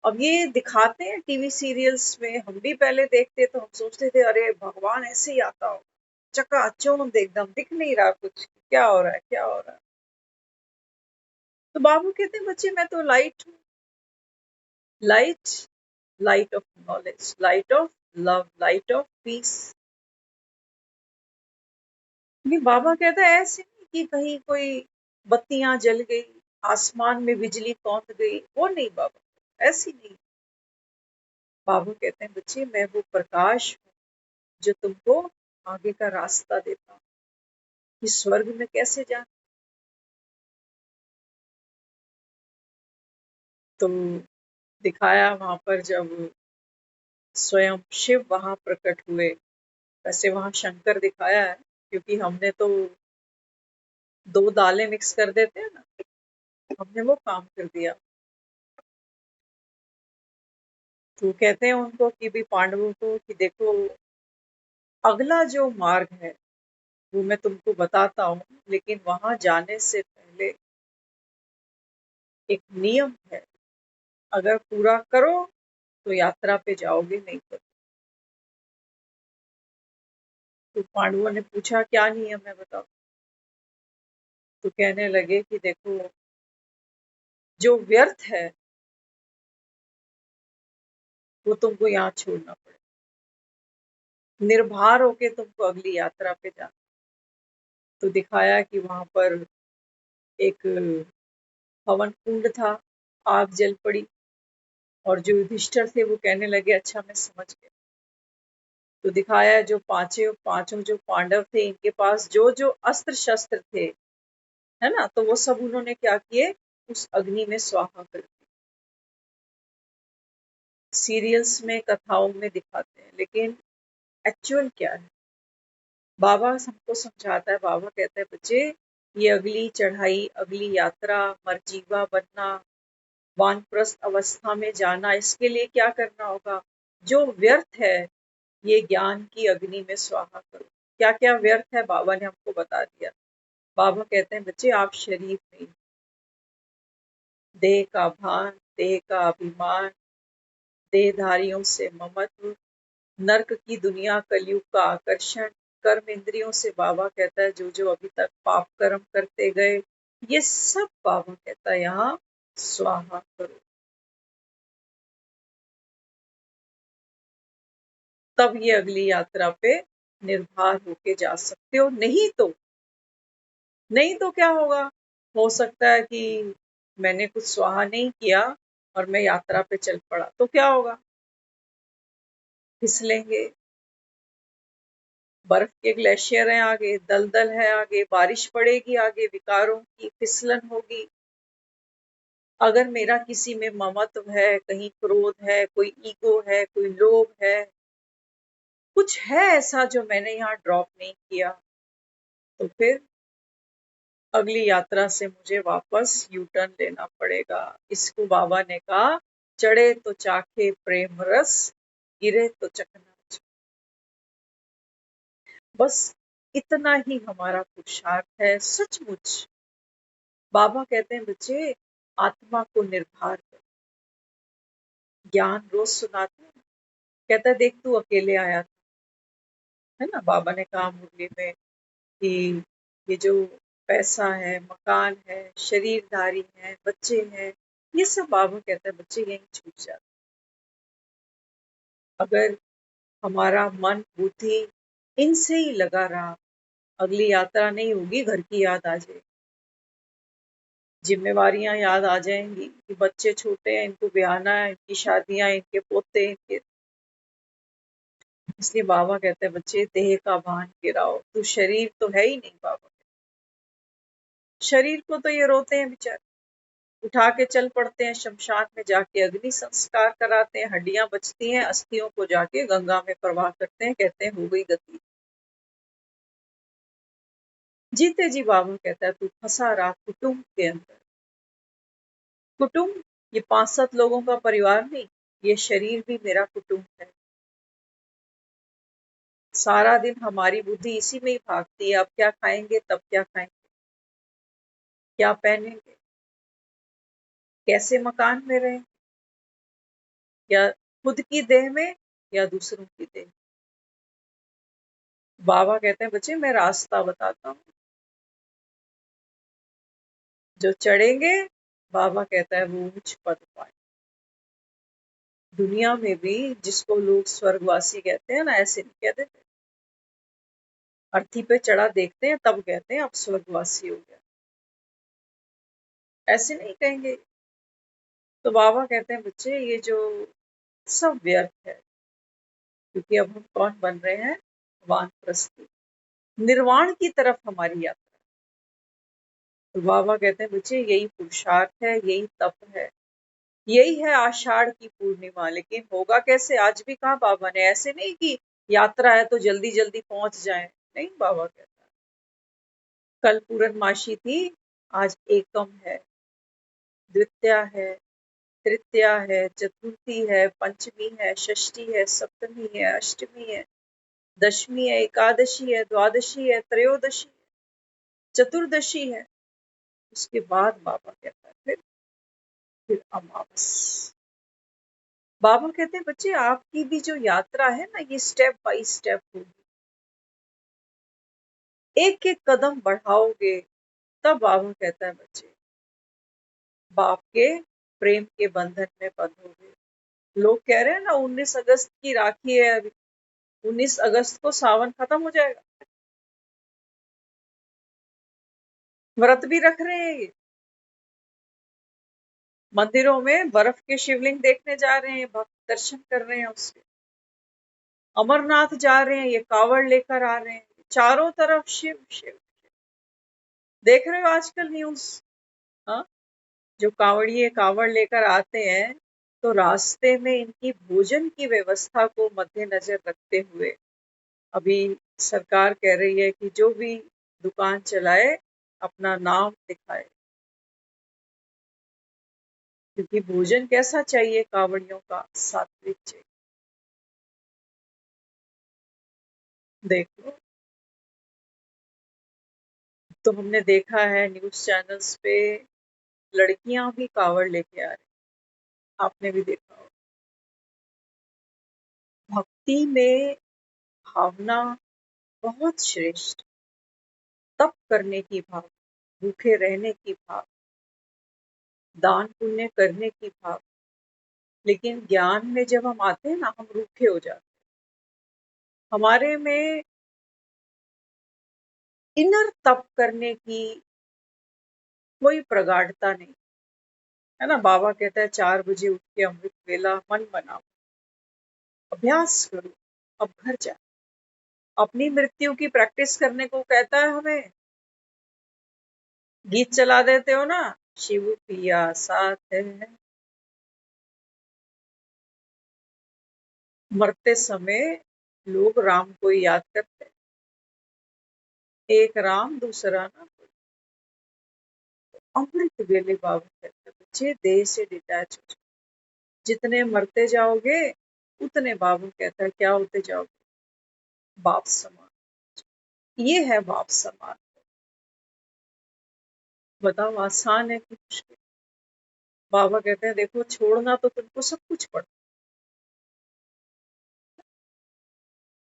अब ये दिखाते हैं टीवी सीरियल्स में, हम भी पहले देखते तो हम सोचते थे अरे भगवान ऐसे ही आता हो, चकाचौंध एकदम, दिख नहीं रहा कुछ, क्या हो रहा है क्या हो रहा है। तो बाबू कहते हैं बच्चे मैं तो लाइट हूँ, light, light of knowledge, light of love, light of peace. नहीं, बाबा कहता है ऐसे नहीं कि कहीं कोई बत्तियां जल गई, आसमान में बिजली कौंध गई, वो नहीं बाबा, ऐसी नहीं। बाबा कहते हैं बच्चे मैं वो प्रकाश हूँ जो तुमको आगे का रास्ता देता हूँ कि स्वर्ग में कैसे जाना। तो दिखाया वहां पर जब स्वयं शिव वहां प्रकट हुए, वैसे वहां शंकर दिखाया है क्योंकि हमने तो 2 दालें मिक्स कर देते हैं ना, हमने वो काम कर दिया। तो कहते हैं उनको कि भी पांडवों को कि देखो अगला जो मार्ग है वो मैं तुमको बताता हूँ, लेकिन वहां जाने से पहले एक नियम है, अगर पूरा करो तो यात्रा पे जाओगे, नहीं तो। तो पांडवों ने पूछा क्या नियम है बताओ। तो कहने लगे कि देखो जो व्यर्थ है वो तुमको यहाँ छोड़ना पड़ेगा, निर्भर होके तुमको अगली यात्रा पे जाना। तो दिखाया कि वहां पर एक हवन कुंड था, आग जल पड़ी और जो युधिष्ठिर थे वो कहने लगे अच्छा मैं समझ गया। तो दिखाया जो पांचों जो पांडव थे इनके पास जो जो अस्त्र शस्त्र थे, है ना, तो वो सब उन्होंने क्या किए, उस अग्नि में स्वाहा कर दिए। सीरियल्स में कथाओं में दिखाते हैं, लेकिन एक्चुअल क्या है, बाबा हमको समझाता है। बाबा कहता है बच्चे ये अगली चढ़ाई, अगली यात्रा, मरजीवा बनना, वानप्रस्थ अवस्था में जाना, इसके लिए क्या करना होगा, जो व्यर्थ है ये ज्ञान की अग्नि में स्वाहा करो। क्या क्या व्यर्थ है बाबा ने हमको बता दिया। बाबा कहते हैं बच्चे आप शरीर में देह का भान, देह का अभिमान, देहधारियों से ममत्व, नर्क की दुनिया, कलयुग का आकर्षण, कर्म इंद्रियों से बाबा कहता है जो जो अभी तक पाप कर्म करते गए, ये सब बाबा कहता है यहाँ स्वाहा करो, तब ये अगली यात्रा पे निर्भर होके जा सकते हो। नहीं तो क्या होगा, हो सकता है कि मैंने कुछ स्वाहा नहीं किया और मैं यात्रा पे चल पड़ा, तो क्या होगा, फिसलेंगे। बर्फ के ग्लेशियर हैं आगे, दलदल है आगे, बारिश पड़ेगी आगे, विकारों की फिसलन होगी। अगर मेरा किसी में ममत्व है, कहीं क्रोध है, कोई ईगो है, कोई लोभ है, कुछ है ऐसा जो मैंने यहाँ ड्रॉप नहीं किया, तो फिर अगली यात्रा से मुझे वापस यू टर्न लेना पड़ेगा। इसको बाबा ने कहा चढ़े तो चाखे प्रेम रस, गिरे तो चकनाचूर। बस इतना ही हमारा पुरुषार्थ है सचमुच। बाबा कहते हैं बच्चे आत्मा को निर्भर कर, ज्ञान रोज सुनाते हैं। कहता है देख तू अकेले आया था, है ना, बाबा ने कहा मुरली में कि ये जो पैसा है, मकान है, शरीरधारी है, बच्चे हैं, ये सब बाबा कहता है बच्चे यहीं छूट जाते। अगर हमारा मन बुद्धि इनसे ही लगा रहा, अगली यात्रा नहीं होगी, घर की याद आ जाएगी, जिम्मेवारियां याद आ जाएंगी कि बच्चे छोटे हैं, इनको ब्याहना है, इनकी शादियां, इनके पोते, इनके। इसलिए बाबा कहते हैं बच्चे देह का भान गिराओ, तू शरीर तो है ही नहीं। बाबा शरीर को तो ये रोते हैं बेचारे, उठा के चल पड़ते हैं शमशान में, जाके अग्नि संस्कार कराते हैं, हड्डियां बचती हैं, अस्थियों को जाके गंगा में प्रवाह करते हैं, कहते हैं हो गई गति। जीते जी बाबा कहता है तू फंसा रहा कुटुंब के अंदर। कुटुंब ये 5-7 लोगों का परिवार नहीं, ये शरीर भी मेरा कुटुंब है। सारा दिन हमारी बुद्धि इसी में ही भागती है, अब क्या खाएंगे, तब क्या खाएंगे, क्या पहनेंगे, कैसे मकान में रहें, या खुद की देह में या दूसरों की देह। बाबा कहते हैं बच्चे मैं रास्ता बताता हूँ, जो चढ़ेंगे बाबा कहता है वो उच्च पद पाए। दुनिया में भी जिसको लोग स्वर्गवासी कहते हैं ना, ऐसे नहीं कहते थे, अर्थी पे चढ़ा देखते हैं तब कहते हैं अब स्वर्गवासी हो गया, ऐसे नहीं कहेंगे। तो बाबा कहते हैं बच्चे ये जो सब व्यर्थ है, क्योंकि अब हम कौन बन रहे हैं, वानप्रस्थी, निर्वाण की तरफ हमारी यात्रा। तो बाबा कहते हैं बच्चे यही पुरुषार्थ है, यही तप है, यही है आषाढ़ की पूर्णिमा। लेकिन होगा कैसे, आज भी कहा बाबा ने, ऐसे नहीं कि यात्रा है तो जल्दी जल्दी पहुंच जाए, नहीं। बाबा कहता है कल पूर्णमासी थी, आज एकम है, द्वितीया है, तृतीया है, चतुर्थी है, पंचमी है, षष्ठी है, सप्तमी है, अष्टमी है, दशमी है, एकादशी है, द्वादशी है, त्रयोदशी है, चतुर्दशी है। उसके बाद बाबा कहता है फिर अमावस। बाबा कहते हैं बच्चे आपकी भी जो यात्रा है ना, ये स्टेप बाय स्टेप होगी, एक एक कदम बढ़ाओगे तब बाबा कहता है बच्चे बाप के प्रेम के बंधन में बंधोगे। लोग कह रहे हैं ना 19 अगस्त की राखी है, अभी 19 अगस्त को सावन खत्म हो जाएगा, व्रत भी रख रहे हैं ये, मंदिरों में बर्फ के शिवलिंग देखने जा रहे हैं, भक्त दर्शन कर रहे हैं उसके, अमरनाथ जा रहे हैं, ये कावड़ लेकर आ रहे हैं, चारों तरफ शिव शिव। देख रहे हो आजकल न्यूज? हाँ, जो कावड़िए कावड़ लेकर आते हैं तो रास्ते में इनकी भोजन की व्यवस्था को मद्देनजर रखते हुए अभी सरकार कह रही है कि जो भी दुकान चलाए अपना नाम दिखाए, क्योंकि भोजन कैसा चाहिए कावड़ियों का, सात्विक चाहिए। देख लो, तो हमने देखा है न्यूज चैनल्स पे लड़कियां भी कावड़ लेके आ रही, आपने भी देखा हो। भक्ति में भावना बहुत श्रेष्ठ, तप करने की भाव, भूखे रहने की भाव, दान पुण्य करने की भाव, लेकिन ज्ञान में जब हम आते हैं ना हम रूखे हो जाते हैं, हमारे में इनर तप करने की कोई प्रगाढ़ता नहीं है ना। बाबा कहता है 4 बजे उठ के अमृत वेला मन बनाओ, अभ्यास करो, अब घर जाओ, अपनी मृत्यु की प्रैक्टिस करने को कहता है हमें। गीत चला देते हो ना, शिव पिया साथ है, मरते समय लोग राम को याद करते हैं, एक राम दूसरा ना कोई। अमृत वेले बाबा कहते हैं बच्चे देह से डिटैच हो जाओ, जितने मरते जाओगे उतने बाबा कहता है क्या होते जाओगे, बाप समान। ये है बाप समान। बताओ आसान है कि मुश्किल? बाबा कहते हैं देखो छोड़ना तो तुमको सब कुछ पड़ता,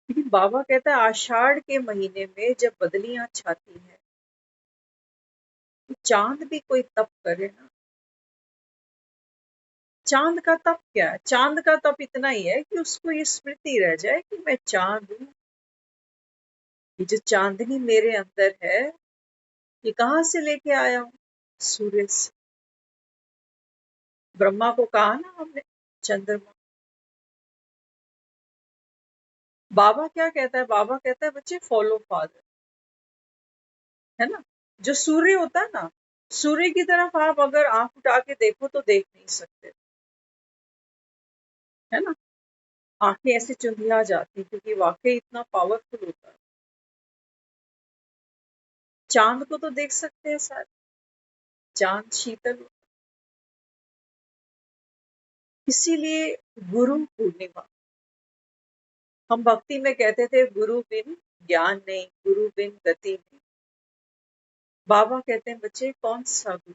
लेकिन बाबा कहता है आषाढ़ के महीने में जब बदलियां छाती हैं तो चांद भी कोई तप करे ना। चांद का तप क्या है? चांद का तप इतना ही है कि उसको ये स्मृति रह जाए कि मैं चांद हूं, ये जो चांदनी मेरे अंदर है ये कहां से लेके आया हूं? सूर्य से। ब्रह्मा को कहा ना हमने चंद्रमा। बाबा क्या कहता है? बाबा कहता है बच्चे फॉलो फादर, है ना। जो सूर्य होता है ना, सूर्य की तरफ आप अगर आंख उठा के देखो तो देख नहीं सकते, है ना। आंखें ऐसे चुंधिया जाती क्योंकि वाकई इतना पावरफुल होता है। चांद को तो देख सकते हैं सर, चांद शीतल होता है। इसीलिए गुरु पूर्णिमा, हम भक्ति में कहते थे गुरु बिन ज्ञान नहीं, गुरु बिन गति नहीं। बाबा कहते हैं बच्चे कौन सा गुरु?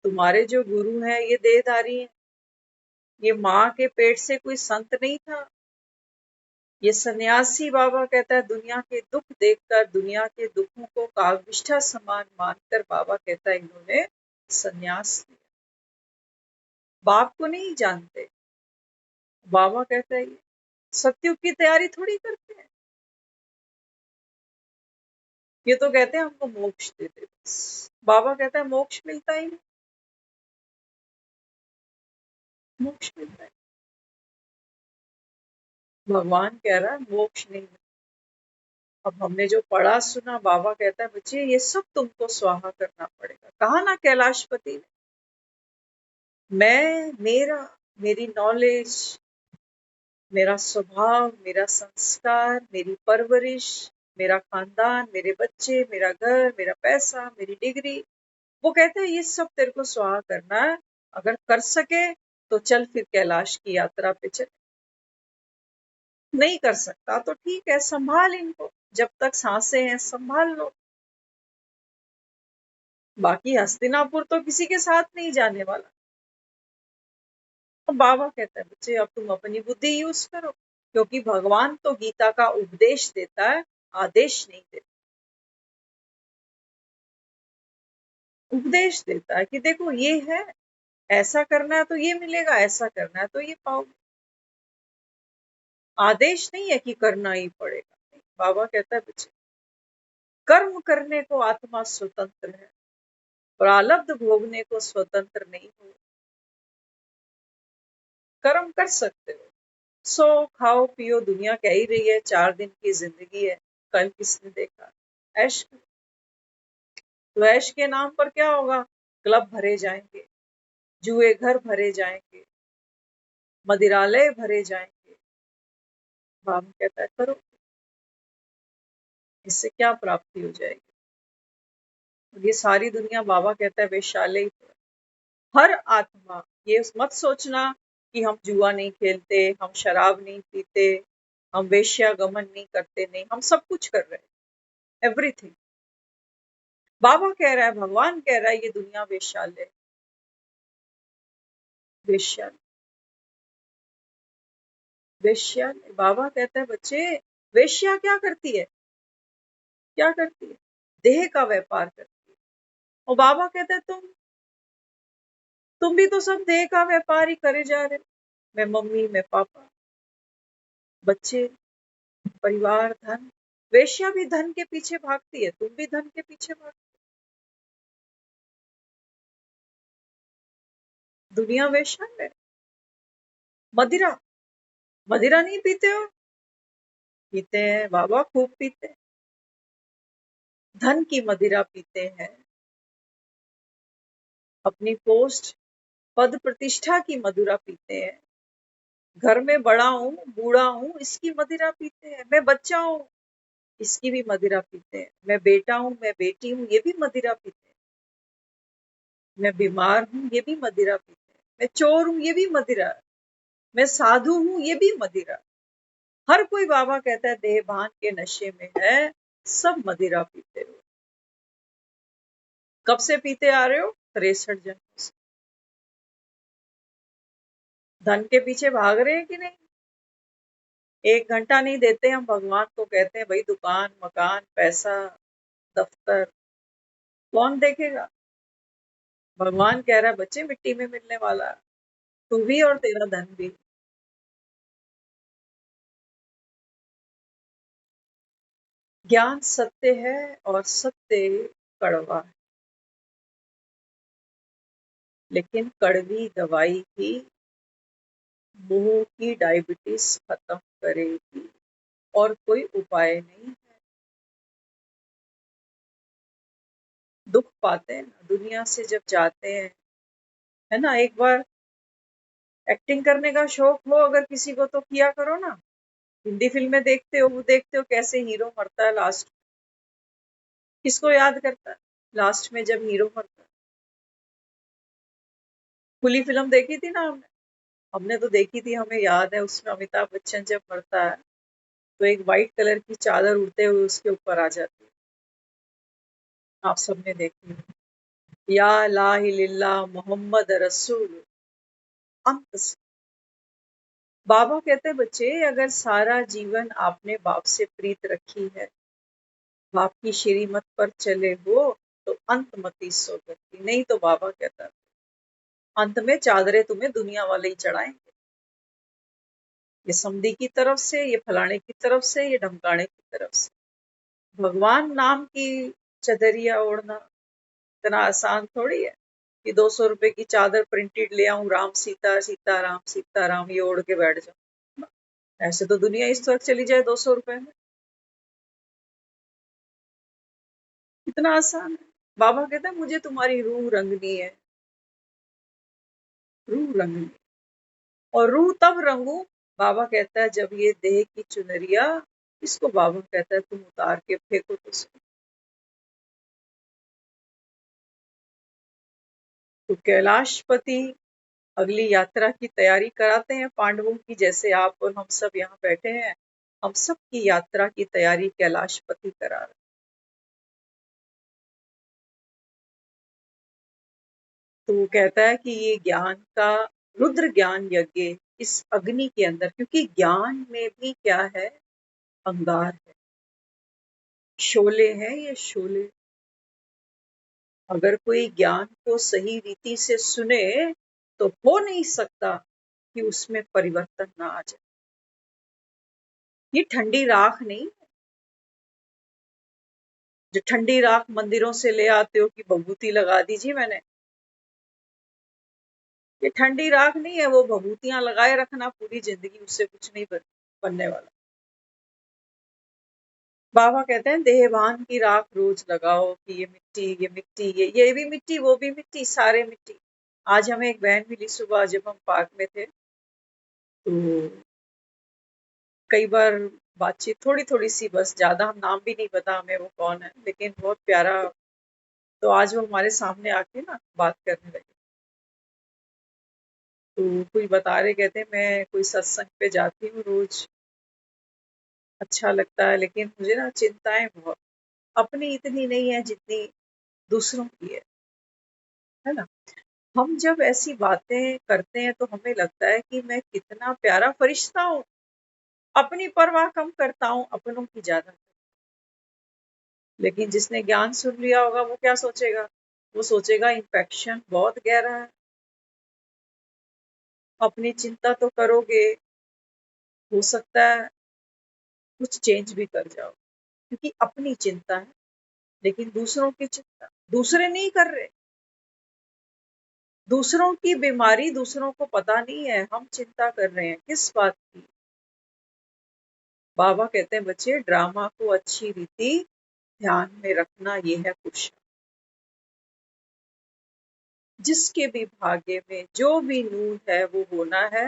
तुम्हारे जो गुरु हैं ये देहधारी हैं, ये माँ के पेट से कोई संत नहीं था, ये सन्यासी। बाबा कहता है दुनिया के दुख देखकर दुनिया के दुखों को काव्यनिष्ठा समान मानकर बाबा कहता है इन्होंने सन्यास लिया। बाप को नहीं जानते। बाबा कहता है ये सत्युग की तैयारी थोड़ी करते हैं, ये तो कहते हैं हमको मोक्ष दे दे बस। बाबा कहता है मोक्ष मिलता ही नहीं, मोक्ष मिलता है। भगवान कह रहा है मोक्ष नहीं मिलता। अब हमने जो पढ़ा सुना, बाबा कहता है बच्चे ये सब तुमको स्वाहा करना पड़ेगा। कहा ना कैलाशपति ने, मैं मेरा, मेरी नॉलेज, मेरा स्वभाव, मेरा संस्कार, मेरी परवरिश, मेरा खानदान, मेरे बच्चे, मेरा घर, मेरा पैसा, मेरी डिग्री। वो कहते हैं ये सब तेरे को स्वाहा करना है, अगर कर सके तो चल फिर कैलाश की यात्रा पे चल। नहीं कर सकता तो ठीक है, संभाल इनको, जब तक सांसें हैं संभाल लो। बाकी हस्तिनापुर तो किसी के साथ नहीं जाने वाला। तो बाबा कहता है बच्चे अब तुम अपनी बुद्धि यूज करो, क्योंकि भगवान तो गीता का उपदेश देता है, आदेश नहीं देता। उपदेश देता है कि देखो ये है, ऐसा करना है तो ये मिलेगा, ऐसा करना है तो ये पाओगे। आदेश नहीं है कि करना ही पड़ेगा। नहीं, बाबा कहता है बच्चे कर्म करने को आत्मा स्वतंत्र है, प्रारब्ध भोगने को स्वतंत्र नहीं हो। कर्म कर सकते हो, सो खाओ पियो, दुनिया कह ही रही है 4 दिन की जिंदगी है, कल किसने देखा। ऐश करो। तो ऐश के नाम पर क्या होगा, क्लब भरे जाएंगे, जुए घर भरे जाएंगे, मदिरालय भरे जाएंगे। बाबा कहता है करो, इससे क्या प्राप्ति हो जाएगी। और ये सारी दुनिया बाबा कहता है वेश्यालय ही तो है। हर आत्मा, ये मत सोचना कि हम जुआ नहीं खेलते, हम शराब नहीं पीते, हम वेश्यागमन नहीं करते, नहीं, हम सब कुछ कर रहे हैं, एवरीथिंग। बाबा कह रहा है, भगवान कह रहा है ये दुनिया वेश्यालय, वेश्यालय, वेश्यालय। बाबा कहता है बच्चे वेश्या क्या करती है, क्या करती है, देह का व्यापार करती है। और बाबा कहता है तुम भी तो सब देह का व्यापार ही करे जा रहे हो। मैं मम्मी, मैं पापा, बच्चे, परिवार, धन। वेश्या भी धन के पीछे भागती है, तुम भी धन के पीछे भागते हो। दुनिया वेश्यालय। मदिरा, मदिरा नहीं पीते हो, पीते हैं बाबा, खूब पीते हैं। धन की मदिरा पीते हैं, अपनी पोस्ट, पद प्रतिष्ठा की मदिरा पीते हैं। घर में बड़ा हूँ, बूढ़ा हूँ, इसकी मदिरा पीते हैं। मैं बच्चा हूँ, इसकी भी मदिरा पीते हैं। मैं बेटा हूँ, मैं बेटी हूँ, ये भी मदिरा पीते हैं। मैं बीमार हूँ, ये भी मदिरा पीते हैं। मैं चोर हूँ, ये भी मदिरा। मैं साधु हूँ, ये भी मदिरा। हर कोई बाबा कहता है देह भान के नशे में है, सब मदिरा पीते हो। कब से पीते आ रहे हो, 63 जन्मों से। धन के पीछे भाग रहे हैं कि नहीं। 1 घंटा नहीं देते हम भगवान को, कहते हैं भाई दुकान, मकान, पैसा, दफ्तर, कौन देखेगा। भगवान कह रहा है बच्चे मिट्टी में मिलने वाला है, तू भी और तेरा धन भी। ज्ञान सत्य है और सत्य कड़वा है, लेकिन कड़वी दवाई ही मुंह की डायबिटीज खत्म करेगी, और कोई उपाय नहीं है। दुख पाते हैं ना दुनिया से जब जाते हैं, है ना। एक बार एक्टिंग करने का शौक हो अगर किसी को तो किया करो ना। हिंदी फिल्में देखते हो, वो देखते हो कैसे हीरो मरता है लास्ट, किसको याद करता है लास्ट में जब हीरो मरता है। खुली फिल्म देखी थी ना हमने, हमने तो देखी थी, हमें याद है उसमें अमिताभ बच्चन जब मरता है तो एक वाइट कलर की चादर उड़ते हुए उसके ऊपर आ जाती है। आप सबने देखी है। या ला इल्लल्लाह मोहम्मद रसूल। अंत से बाबा कहते हैं बच्चे अगर सारा जीवन आपने बाप से प्रीत रखी है, बाप की श्रीमत पर चले हो, तो अंत मती सोगति। नहीं तो बाबा कहता है अंत में चादरें तुम्हें दुनिया वाले ही चढ़ाएंगे, ये समधी की तरफ से, ये फलाने की तरफ से, ये ढमकाने की तरफ से। भगवान नाम की चदरिया ओढ़ना इतना आसान थोड़ी है कि 200 रुपए की चादर प्रिंटेड ले आऊं, राम सीता सीताराम सीताराम ये ओढ़ के बैठ जाऊं। ऐसे तो दुनिया इस वक्त चली जाए 200 रुपए में, इतना आसान है। बाबा कहता है मुझे तुम्हारी रूह रंगनी है, रूह रंगनी। और रूह तब रंगू, बाबा कहता है जब ये देह की चुनरिया इसको बाबा कहता है तुम उतार के फेंको तो सही। तो कैलाशपति अगली यात्रा की तैयारी कराते हैं पांडवों की, जैसे आप और हम सब यहाँ बैठे हैं, हम सब की यात्रा की तैयारी कैलाशपति करा रहे हैं। तो वो कहता है कि ये ज्ञान का रुद्र ज्ञान यज्ञ इस अग्नि के अंदर, क्योंकि ज्ञान में भी क्या है, अंगार है, शोले हैं ये शोले। अगर कोई ज्ञान को सही रीति से सुने तो हो नहीं सकता कि उसमें परिवर्तन ना आ जाए। ये ठंडी राख नहीं, जो ठंडी राख मंदिरों से ले आते हो कि भभूति लगा दीजिए मैंने, ये ठंडी राख नहीं है, वो भभूतियां लगाए रखना पूरी जिंदगी, उससे कुछ नहीं बनने वाला। बाबा कहते हैं देहभान की राख रोज लगाओ कि ये मिट्टी, ये मिट्टी, ये भी मिट्टी, वो भी मिट्टी, सारे मिट्टी। आज हमें एक बहन मिली सुबह जब हम पार्क में थे, तो कई बार बातचीत थोड़ी थोड़ी सी, बस, ज्यादा हम नाम भी नहीं पता हमें वो कौन है, लेकिन बहुत प्यारा। तो आज वो हमारे सामने आके ना बात करने लगे, तो कोई बता रहे, कहते हैं मैं कोई सत्संग पे जाती हूँ रोज, अच्छा लगता है, लेकिन मुझे ना चिंताएं बहुत, अपनी इतनी नहीं है जितनी दूसरों की है ना। हम जब ऐसी बातें करते हैं तो हमें लगता है कि मैं कितना प्यारा फरिश्ता हूँ, अपनी परवाह कम करता हूँ, अपनों की ज्यादा। लेकिन जिसने ज्ञान सुन लिया होगा वो क्या सोचेगा, वो सोचेगा इन्फेक्शन बहुत गहरा है। अपनी चिंता तो करोगे, हो सकता है कुछ चेंज भी कर जाओ, क्योंकि अपनी चिंता है। लेकिन दूसरों की चिंता दूसरे नहीं कर रहे, दूसरों की बीमारी दूसरों को पता नहीं है, हम चिंता कर रहे हैं किस बात की। बाबा कहते हैं बच्चे ड्रामा को अच्छी रीति ध्यान में रखना, ये है पुरुष। जिसके भी भाग्य में जो भी नूर है वो होना है,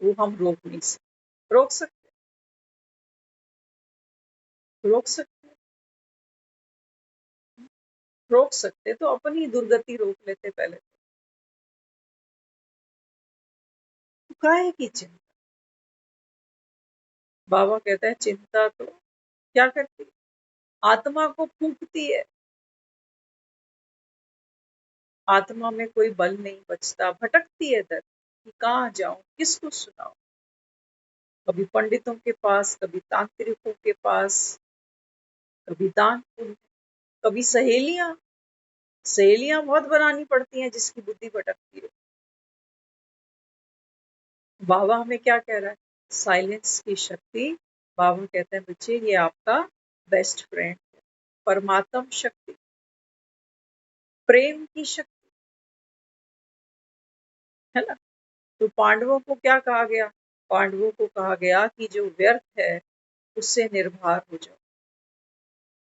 वो हम रोक नहीं सकते। रोक सकते रोक सकते तो अपनी दुर्गति रोक लेते पहले। तो काहे की चिंता। बाबा कहता है चिंता तो क्या करती है, आत्मा को फूंकती है। आत्मा में कोई बल नहीं बचता, भटकती है दर कि कहाँ जाऊं, किसको सुनाऊं। कभी पंडितों के पास, कभी तांत्रिकों के पास, कभी दान पुण्य, कभी सहेलियां। सहेलियां बहुत बनानी पड़ती हैं जिसकी बुद्धि भटकती है। बाबा हमें क्या कह रहा है, साइलेंस की शक्ति। बाबा कहते हैं बच्चे ये आपका बेस्ट फ्रेंड है, परमात्म शक्ति, प्रेम की शक्ति, है ना। तो पांडवों को क्या कहा गया, पांडवों को कहा गया कि जो व्यर्थ है उससे निर्भर हो जाओ,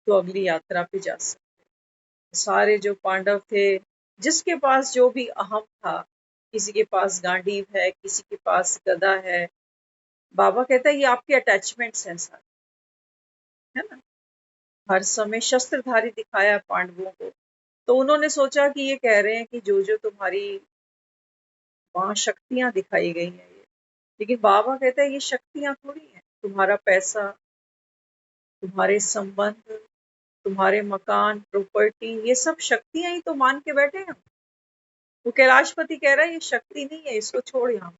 तो अगली यात्रा पे जा सकते। सारे जो पांडव थे, जिसके पास जो भी अहम था, किसी के पास गांडीव है, किसी के पास गदा है, बाबा कहता है ये आपके अटैचमेंट्स हैं सारे, है ना। हर समय शस्त्रधारी दिखाया पांडवों को, तो उन्होंने सोचा कि ये कह रहे हैं कि जो जो तुम्हारी वहां शक्तियां दिखाई गई हैं ये, लेकिन बाबा कहता है ये शक्तियां थोड़ी हैं, तुम्हारा पैसा, तुम्हारे संबंध, तुम्हारे मकान, प्रॉपर्टी, ये सब शक्तियां ही तो मान के बैठे हैं। वो कैलाशपति कह रहा है ये शक्ति नहीं है, इसको छोड़ यहाँ,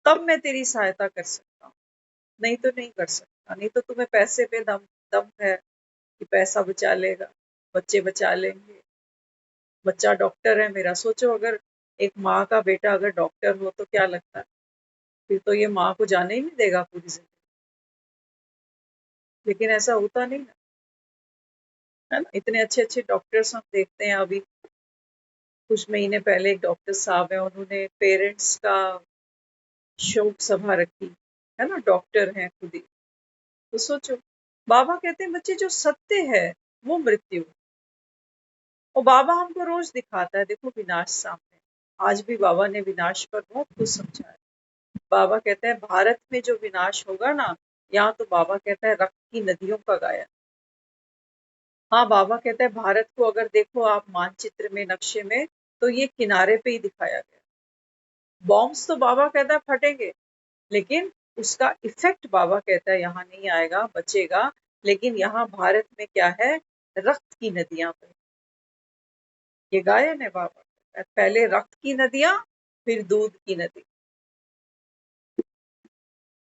तब मैं तेरी सहायता कर सकता हूँ, नहीं तो नहीं कर सकता। नहीं तो तुम्हें पैसे पे दम दम है कि पैसा बचा लेगा, बच्चे बचा लेंगे। बच्चा डॉक्टर है मेरा, सोचो अगर एक माँ का बेटा अगर डॉक्टर हो तो क्या लगता है, फिर तो ये माँ को जाने ही नहीं देगा पूरी जिंदगी। लेकिन ऐसा होता नहीं है ना। इतने अच्छे अच्छे डॉक्टर्स हम देखते हैं। अभी कुछ महीने पहले एक डॉक्टर साहब है, उन्होंने पेरेंट्स का शोक सभा रखी, है ना, डॉक्टर हैं खुद ही। तो सोचो, बाबा कहते हैं बच्चे जो सत्य है वो मृत्यु, और बाबा हमको रोज दिखाता है, देखो विनाश सामने। आज भी बाबा ने विनाश पर बहुत कुछ समझाया। बाबा कहते हैं भारत में जो विनाश होगा ना, यहाँ तो बाबा कहता है रक्त की नदियों का गायन। हाँ, बाबा कहता है भारत को अगर देखो आप मानचित्र में, नक्शे में, तो ये किनारे पे ही दिखाया गया। बॉम्ब्स तो बाबा कहता है फटेंगे, लेकिन उसका इफेक्ट बाबा कहता है यहाँ नहीं आएगा, बचेगा। लेकिन यहाँ भारत में क्या है, रक्त की नदियां पे, ये गायन है बाबा का। पहले रक्त की नदियां, फिर दूध की नदी।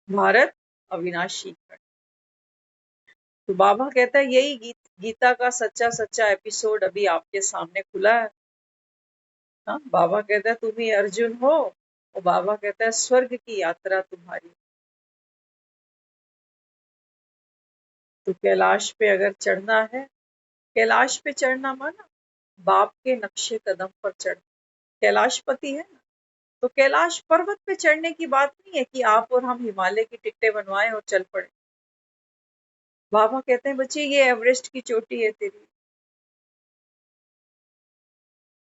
भारत अविनाशी खंड। तो बाबा कहता है यही गीता का सच्चा सच्चा एपिसोड अभी आपके सामने खुला है। हाँ, बाबा कहता है तुम ही अर्जुन हो, और बाबा कहता है स्वर्ग की यात्रा तुम्हारी। तो कैलाश पे अगर चढ़ना है, कैलाश पे चढ़ना माना बाप के नक्शे कदम पर चढ़, कैलाशपति है ना। तो कैलाश पर्वत पे चढ़ने की बात नहीं है कि आप और हम हिमालय की टिकटें बनवाएं और चल पड़े। बाबा कहते हैं बच्चे ये एवरेस्ट की चोटी है तेरी,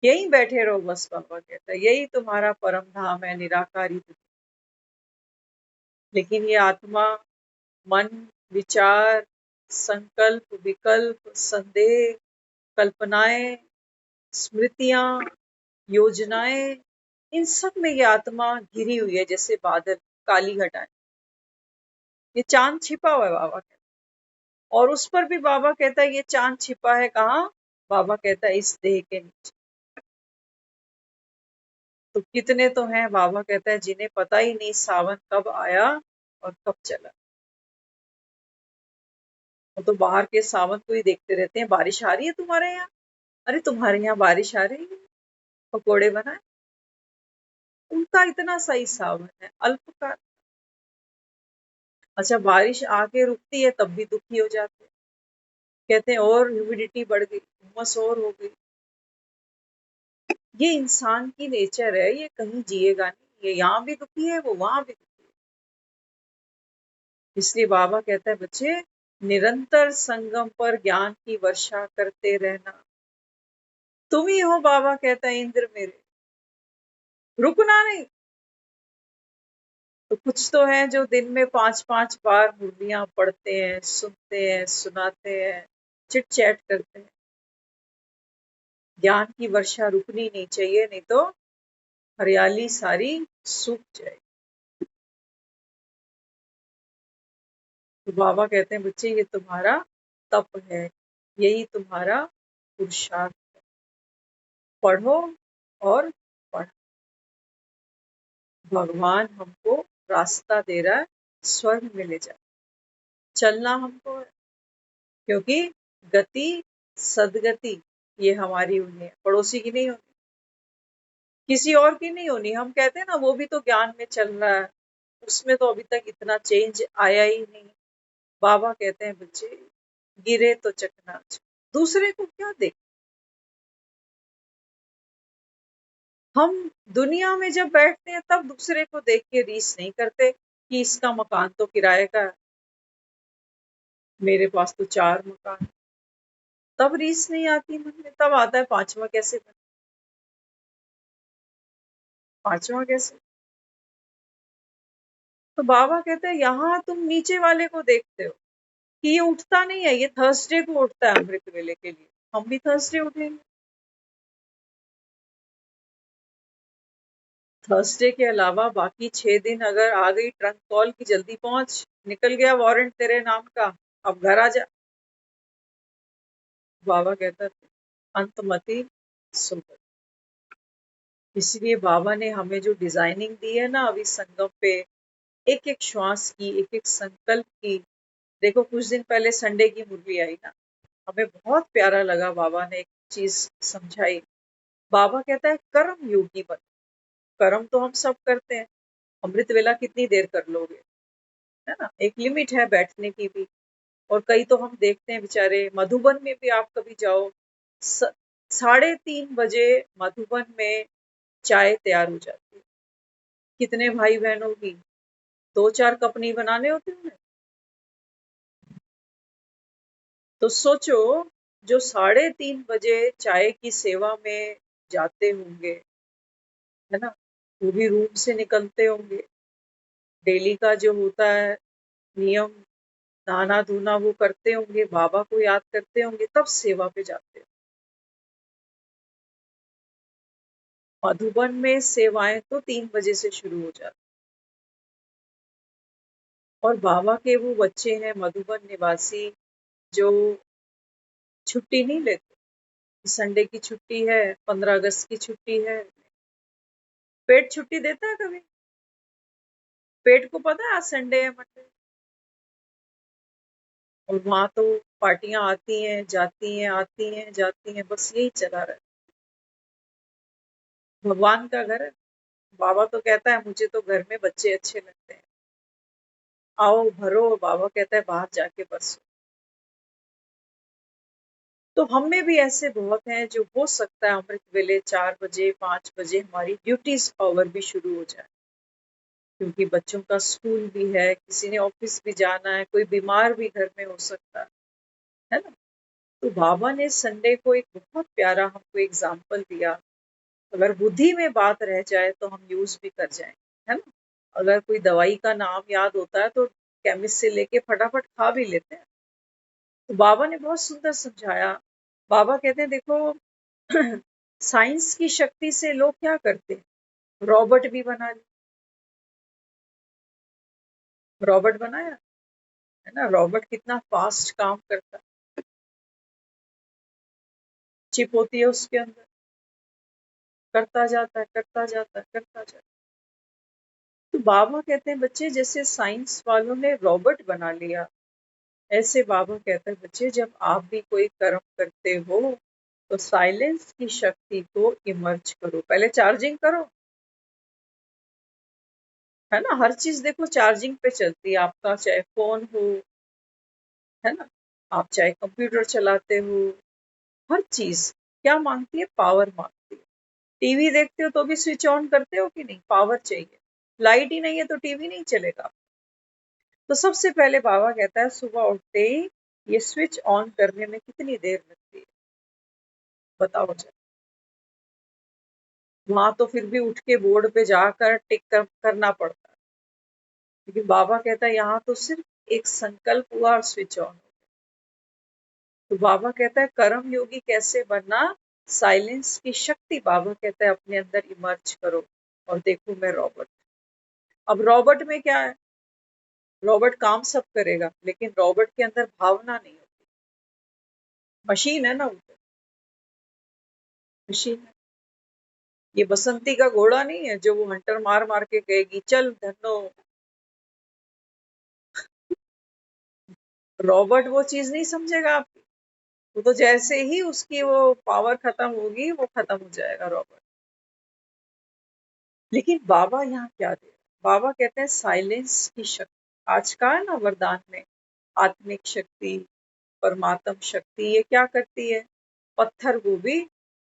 यहीं बैठे रहो बस। बाबा कहता है यही तुम्हारा परम धाम है, निराकारी तुम। लेकिन ये आत्मा, मन, विचार, संकल्प, विकल्प, संदेह, कल्पनाएं, स्मृतियां, योजनाएं, इन सब में ये आत्मा घिरी हुई है जैसे बादल, काली घटाएं। ये चांद छिपा हुआ है बाबा कहता है। और उस पर भी बाबा कहता है ये चांद छिपा है कहाँ, बाबा कहता है इस देह के नीचे। तो कितने तो हैं, बाबा कहता है जिन्हें पता ही नहीं सावन कब आया और कब चला। वो तो बाहर के सावन को ही देखते रहते हैं, बारिश आ रही है तुम्हारे यहाँ, अरे तुम्हारे यहाँ बारिश आ रही है, पकोड़े बनाए। उनका इतना सही सावन है, अल्पकाल। अच्छा, बारिश आके रुकती है तब भी दुखी हो जाते हैं, कहते हैं और ह्यूमिडिटी बढ़ गई, उमस और हो गई। ये इंसान की नेचर है, ये कहीं जिएगा नहीं, ये यहाँ भी दुखी है, वो वहां भी दुखी है। इसलिए बाबा कहता है बच्चे निरंतर संगम पर ज्ञान की वर्षा करते रहना। तुम ही हो, बाबा कहता है इंद्र मेरे, रुकना नहीं। तो कुछ तो है जो दिन में 5-5 बार मुरलियां पढ़ते हैं, सुनते हैं, सुनाते हैं, चिट चैट करते हैं। ज्ञान की वर्षा रुकनी नहीं चाहिए, नहीं तो हरियाली सारी सूख जाएगी। तो बाबा कहते हैं बच्चे ये तुम्हारा तप है, यही तुम्हारा पुरुषार्थ है। पढ़ो और पढ़ो। भगवान हमको रास्ता दे रहा है, स्वर्ग में ले जाए। चलना हमको है, क्योंकि गति, सदगति ये हमारी होनी है, पड़ोसी की नहीं होनी, किसी और की नहीं होनी। हम कहते हैं ना वो भी तो ज्ञान में चल रहा है, उसमें तो अभी तक इतना चेंज आया ही नहीं। बाबा कहते हैं बच्चे गिरे तो चकनाचूर, दूसरे को क्या देख। हम दुनिया में जब बैठते हैं तब दूसरे को देख के रीस नहीं करते कि इसका मकान तो किराए का है, मेरे पास तो 4 मकान। तब रीस नहीं आती मन में, तब आता है पांचवा कैसे बने, पांचवा कैसे। तो बाबा कहते हैं यहाँ तुम नीचे वाले को देखते हो कि ये उठता नहीं है, ये थर्सडे को उठता है अमृत वेले के लिए, हम भी थर्सडे उठेंगे। थर्सडे के अलावा बाकी 6 दिन अगर आ गई ट्रंक कॉल की जल्दी पहुंच, निकल गया वारंट तेरे नाम का, अब घर आ जा। बाबा कहता है अंतमति सुंदर। इसलिए बाबा ने हमें जो डिजाइनिंग दी है ना अभी संगम पे, एक एक श्वास की, एक एक संकल्प की। देखो कुछ दिन पहले संडे की मुरली आई ना, हमें बहुत प्यारा लगा। बाबा ने एक चीज समझाई। बाबा कहता है कर्म योगी बन। कर्म तो हम सब करते हैं, अमृत वेला कितनी देर कर लोगे, है ना, एक लिमिट है बैठने की भी। और कई तो हम देखते हैं बेचारे, मधुबन में भी आप कभी जाओ, 3:30 बजे मधुबन में चाय तैयार हो जाती है। कितने भाई बहनों की, 2-4 कप नहीं बनाने होते उन्हें। तो सोचो जो 3:30 बजे चाय की सेवा में जाते होंगे, है ना, वो भी रूम से निकलते होंगे, डेली का जो होता है नियम नहाना धोना वो करते होंगे, बाबा को याद करते होंगे, तब सेवा पे जाते हैं। मधुबन में सेवाएं तो 3 बजे से शुरू हो जाती, और बाबा के वो बच्चे हैं मधुबन निवासी जो छुट्टी नहीं लेते। संडे की छुट्टी है, 15 अगस्त की छुट्टी है, पेट छुट्टी देता है कभी? पेट को पता है आज संडे है, मंडे, और वहां तो पार्टियां आती हैं जाती हैं, आती हैं जाती हैं, बस यही चला रहा है। भगवान का घर है। बाबा तो कहता है मुझे तो घर में बच्चे अच्छे लगते हैं, आओ भरो, बाबा कहता है बाहर जाके बसो। तो हम में भी ऐसे बहुत हैं जो हो सकता है अमृत वेले 4 बजे 5 बजे हमारी ड्यूटीज आवर भी शुरू हो जाए, क्योंकि बच्चों का स्कूल भी है, किसी ने ऑफिस भी जाना है, कोई बीमार भी घर में हो सकता है ना। तो बाबा ने संडे को एक बहुत प्यारा हमको एग्जाम्पल दिया। अगर बुद्धि में बात रह जाए तो हम यूज भी कर जाएं, है ना। अगर कोई दवाई का नाम याद होता है तो केमिस्ट से लेके फटाफट खा भी लेते हैं। तो बाबा ने बहुत सुंदर समझाया। बाबा कहते हैं देखो साइंस की शक्ति से लोग क्या करते हैं, रॉबोट भी बना लिया, रॉबोट बनाया, है ना। रॉबोट कितना फास्ट काम करता है, चिप होती है उसके अंदर, करता जाता है करता जाता है करता जाता है। तो बाबा कहते हैं बच्चे जैसे साइंस वालों ने रॉबोट बना लिया, ऐसे बाबा कहते हैं बच्चे जब आप भी कोई कर्म करते हो तो साइलेंस की शक्ति को इमर्ज करो, पहले चार्जिंग करो, है ना। हर चीज देखो चार्जिंग पे चलती है, आपका चाहे फोन हो, है ना, आप चाहे कंप्यूटर चलाते हो, हर चीज क्या मांगती है, पावर मांगती है। टीवी देखते हो तो भी स्विच ऑन करते हो कि नहीं, पावर चाहिए। लाइट ही नहीं है तो टीवी नहीं चलेगा। तो सबसे पहले बाबा कहता है सुबह उठते ही ये स्विच ऑन करने में कितनी देर लगती है, बताओ जरा। वहां तो फिर भी उठ के बोर्ड पे जाकर टिक करना पड़ता है, लेकिन बाबा कहता है यहाँ तो सिर्फ एक संकल्प हुआ और स्विच ऑन हो गया। तो बाबा कहता है कर्म योगी कैसे बनना, साइलेंस की शक्ति बाबा कहता है अपने अंदर इमर्ज करो, और देखो मैं रॉबर्ट। अब रॉबर्ट में क्या है, रॉबर्ट काम सब करेगा लेकिन रॉबर्ट के अंदर भावना नहीं होती। मशीन है ना, वो तो मशीन है। ये बसंती का घोड़ा नहीं है जो वो हंटर मार मार के कहेगी चल धन्नो। रॉबर्ट वो चीज नहीं समझेगा आपकी, वो तो जैसे ही उसकी वो पावर खत्म होगी वो खत्म हो जाएगा रॉबर्ट। लेकिन बाबा यहाँ क्या दे रहे हैं? बाबा कहते हैं साइलेंस की शक्ति, आज का है ना वरदान में, आत्मिक शक्ति, परमात्म शक्ति, ये क्या करती है, पत्थर को भी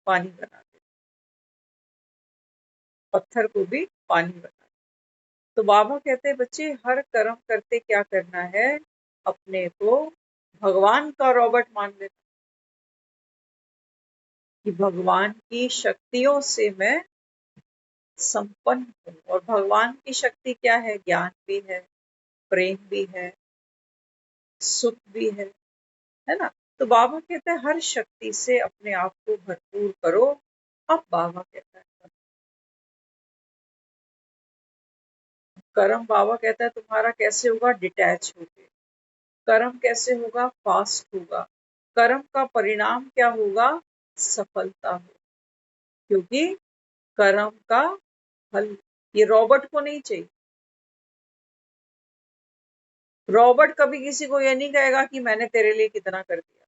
पानी बना दे, पत्थर को भी पानी बना दे। तो बाबा कहते हैं बच्चे हर कर्म करते क्या करना है, अपने को भगवान का रॉबर्ट मान लेना, कि भगवान की शक्तियों से मैं संपन्न हूँ। और भगवान की शक्ति क्या है, ज्ञान भी है, प्रेम भी है, सुख भी है ना। तो बाबा कहता है हर शक्ति से अपने आप को भरपूर करो। अब बाबा कहता है कर्म, बाबा कहता है तुम्हारा कैसे होगा, डिटैच होके। कर्म कैसे होगा, फास्ट होगा। कर्म का परिणाम क्या होगा, सफलता हो, क्योंकि कर्म का फल, ये रॉबर्ट को नहीं चाहिए। रॉबर्ट कभी किसी को ये नहीं कहेगा कि मैंने तेरे लिए कितना कर दिया,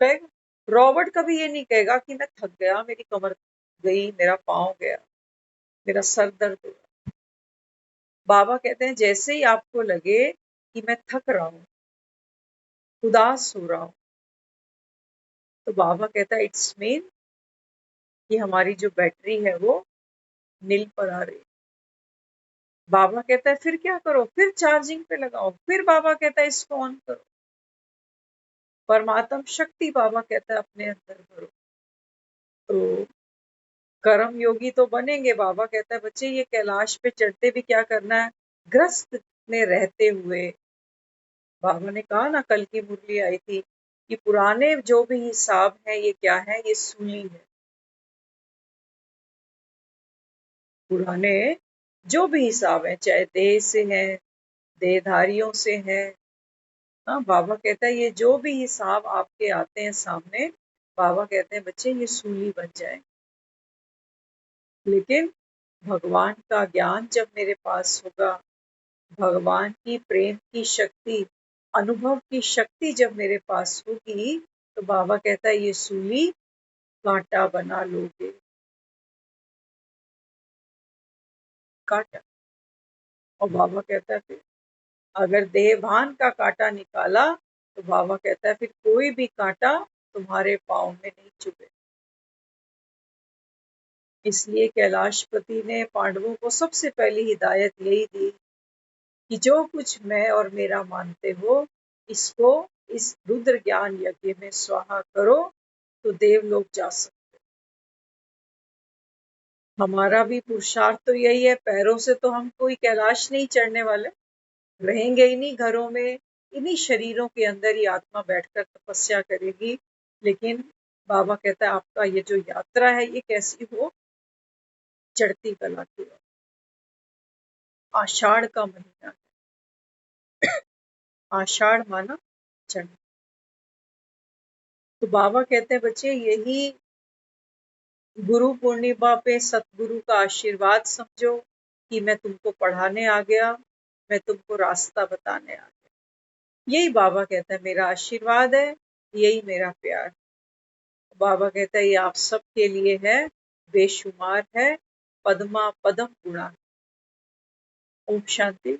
कहेगा? रॉबर्ट कभी ये नहीं कहेगा कि मैं थक गया, मेरी कमर गई, मेरा पाँव गया, मेरा सर दर्द हो रहा। बाबा कहते हैं जैसे ही आपको लगे कि मैं थक रहा हूँ, उदास हो रहा हूँ, तो बाबा कहता है इट्स मीन कि हमारी जो बैटरी है वो नील पर आ रही है। बाबा कहता है फिर क्या करो, फिर चार्जिंग पे लगाओ। फिर बाबा कहता है इसको ऑन करो, परमात्म शक्ति बाबा कहता है अपने अंदर भरो। तो कर्म योगी तो बनेंगे, बाबा कहता है बच्चे ये कैलाश पे चढ़ते भी क्या करना है, ग्रस्त में रहते हुए, बाबा ने कहा ना, कल की मुरली आई थी कि पुराने जो भी हिसाब है ये क्या है, ये सूली है। पुराने जो भी हिसाब है, चाहे देह से है, देहधारियों से है, हाँ, बाबा कहता है ये जो भी हिसाब आपके आते हैं सामने, बाबा कहते हैं बच्चे ये सूली बन जाए। लेकिन भगवान का ज्ञान जब मेरे पास होगा, भगवान की प्रेम की शक्ति, अनुभव की शक्ति जब मेरे पास होगी, तो बाबा कहता है ये सूली कांटा बना लोगे। कांटा। और बाबा कहता है फिर अगर देहभान का कांटा निकाला, तो बाबा कहता है फिर कोई भी कांटा तुम्हारे पाँव में नहीं चुभे। इसलिए कैलाशपति ने पांडवों को सबसे पहली हिदायत यही दी कि जो कुछ मैं और मेरा मानते हो, इसको इस रुद्र ज्ञान यज्ञ में स्वाहा करो, तो देवलोक जा सकते। हमारा भी पुरुषार्थ तो यही है, पैरों से तो हम कोई कैलाश नहीं चढ़ने वाले, रहेंगे इन्हीं घरों में, इन्हीं शरीरों के अंदर ही आत्मा बैठकर तपस्या करेगी। लेकिन बाबा कहता है आपका ये जो यात्रा है ये कैसी हो, चढ़ती कला की हो। आषाढ़ का महीना है, आषाढ़ माना चढ़ना। तो बाबा कहते हैं बच्चे यही गुरु पूर्णिमा पे सतगुरु का आशीर्वाद समझो कि मैं तुमको पढ़ाने आ गया, मैं तुमको रास्ता बताने आ गया। यही बाबा कहता है मेरा आशीर्वाद है, यही मेरा प्यार। बाबा कहता है ये आप सबके लिए है, बेशुमार है, पद्मा पदम गुणा। ओम शांति।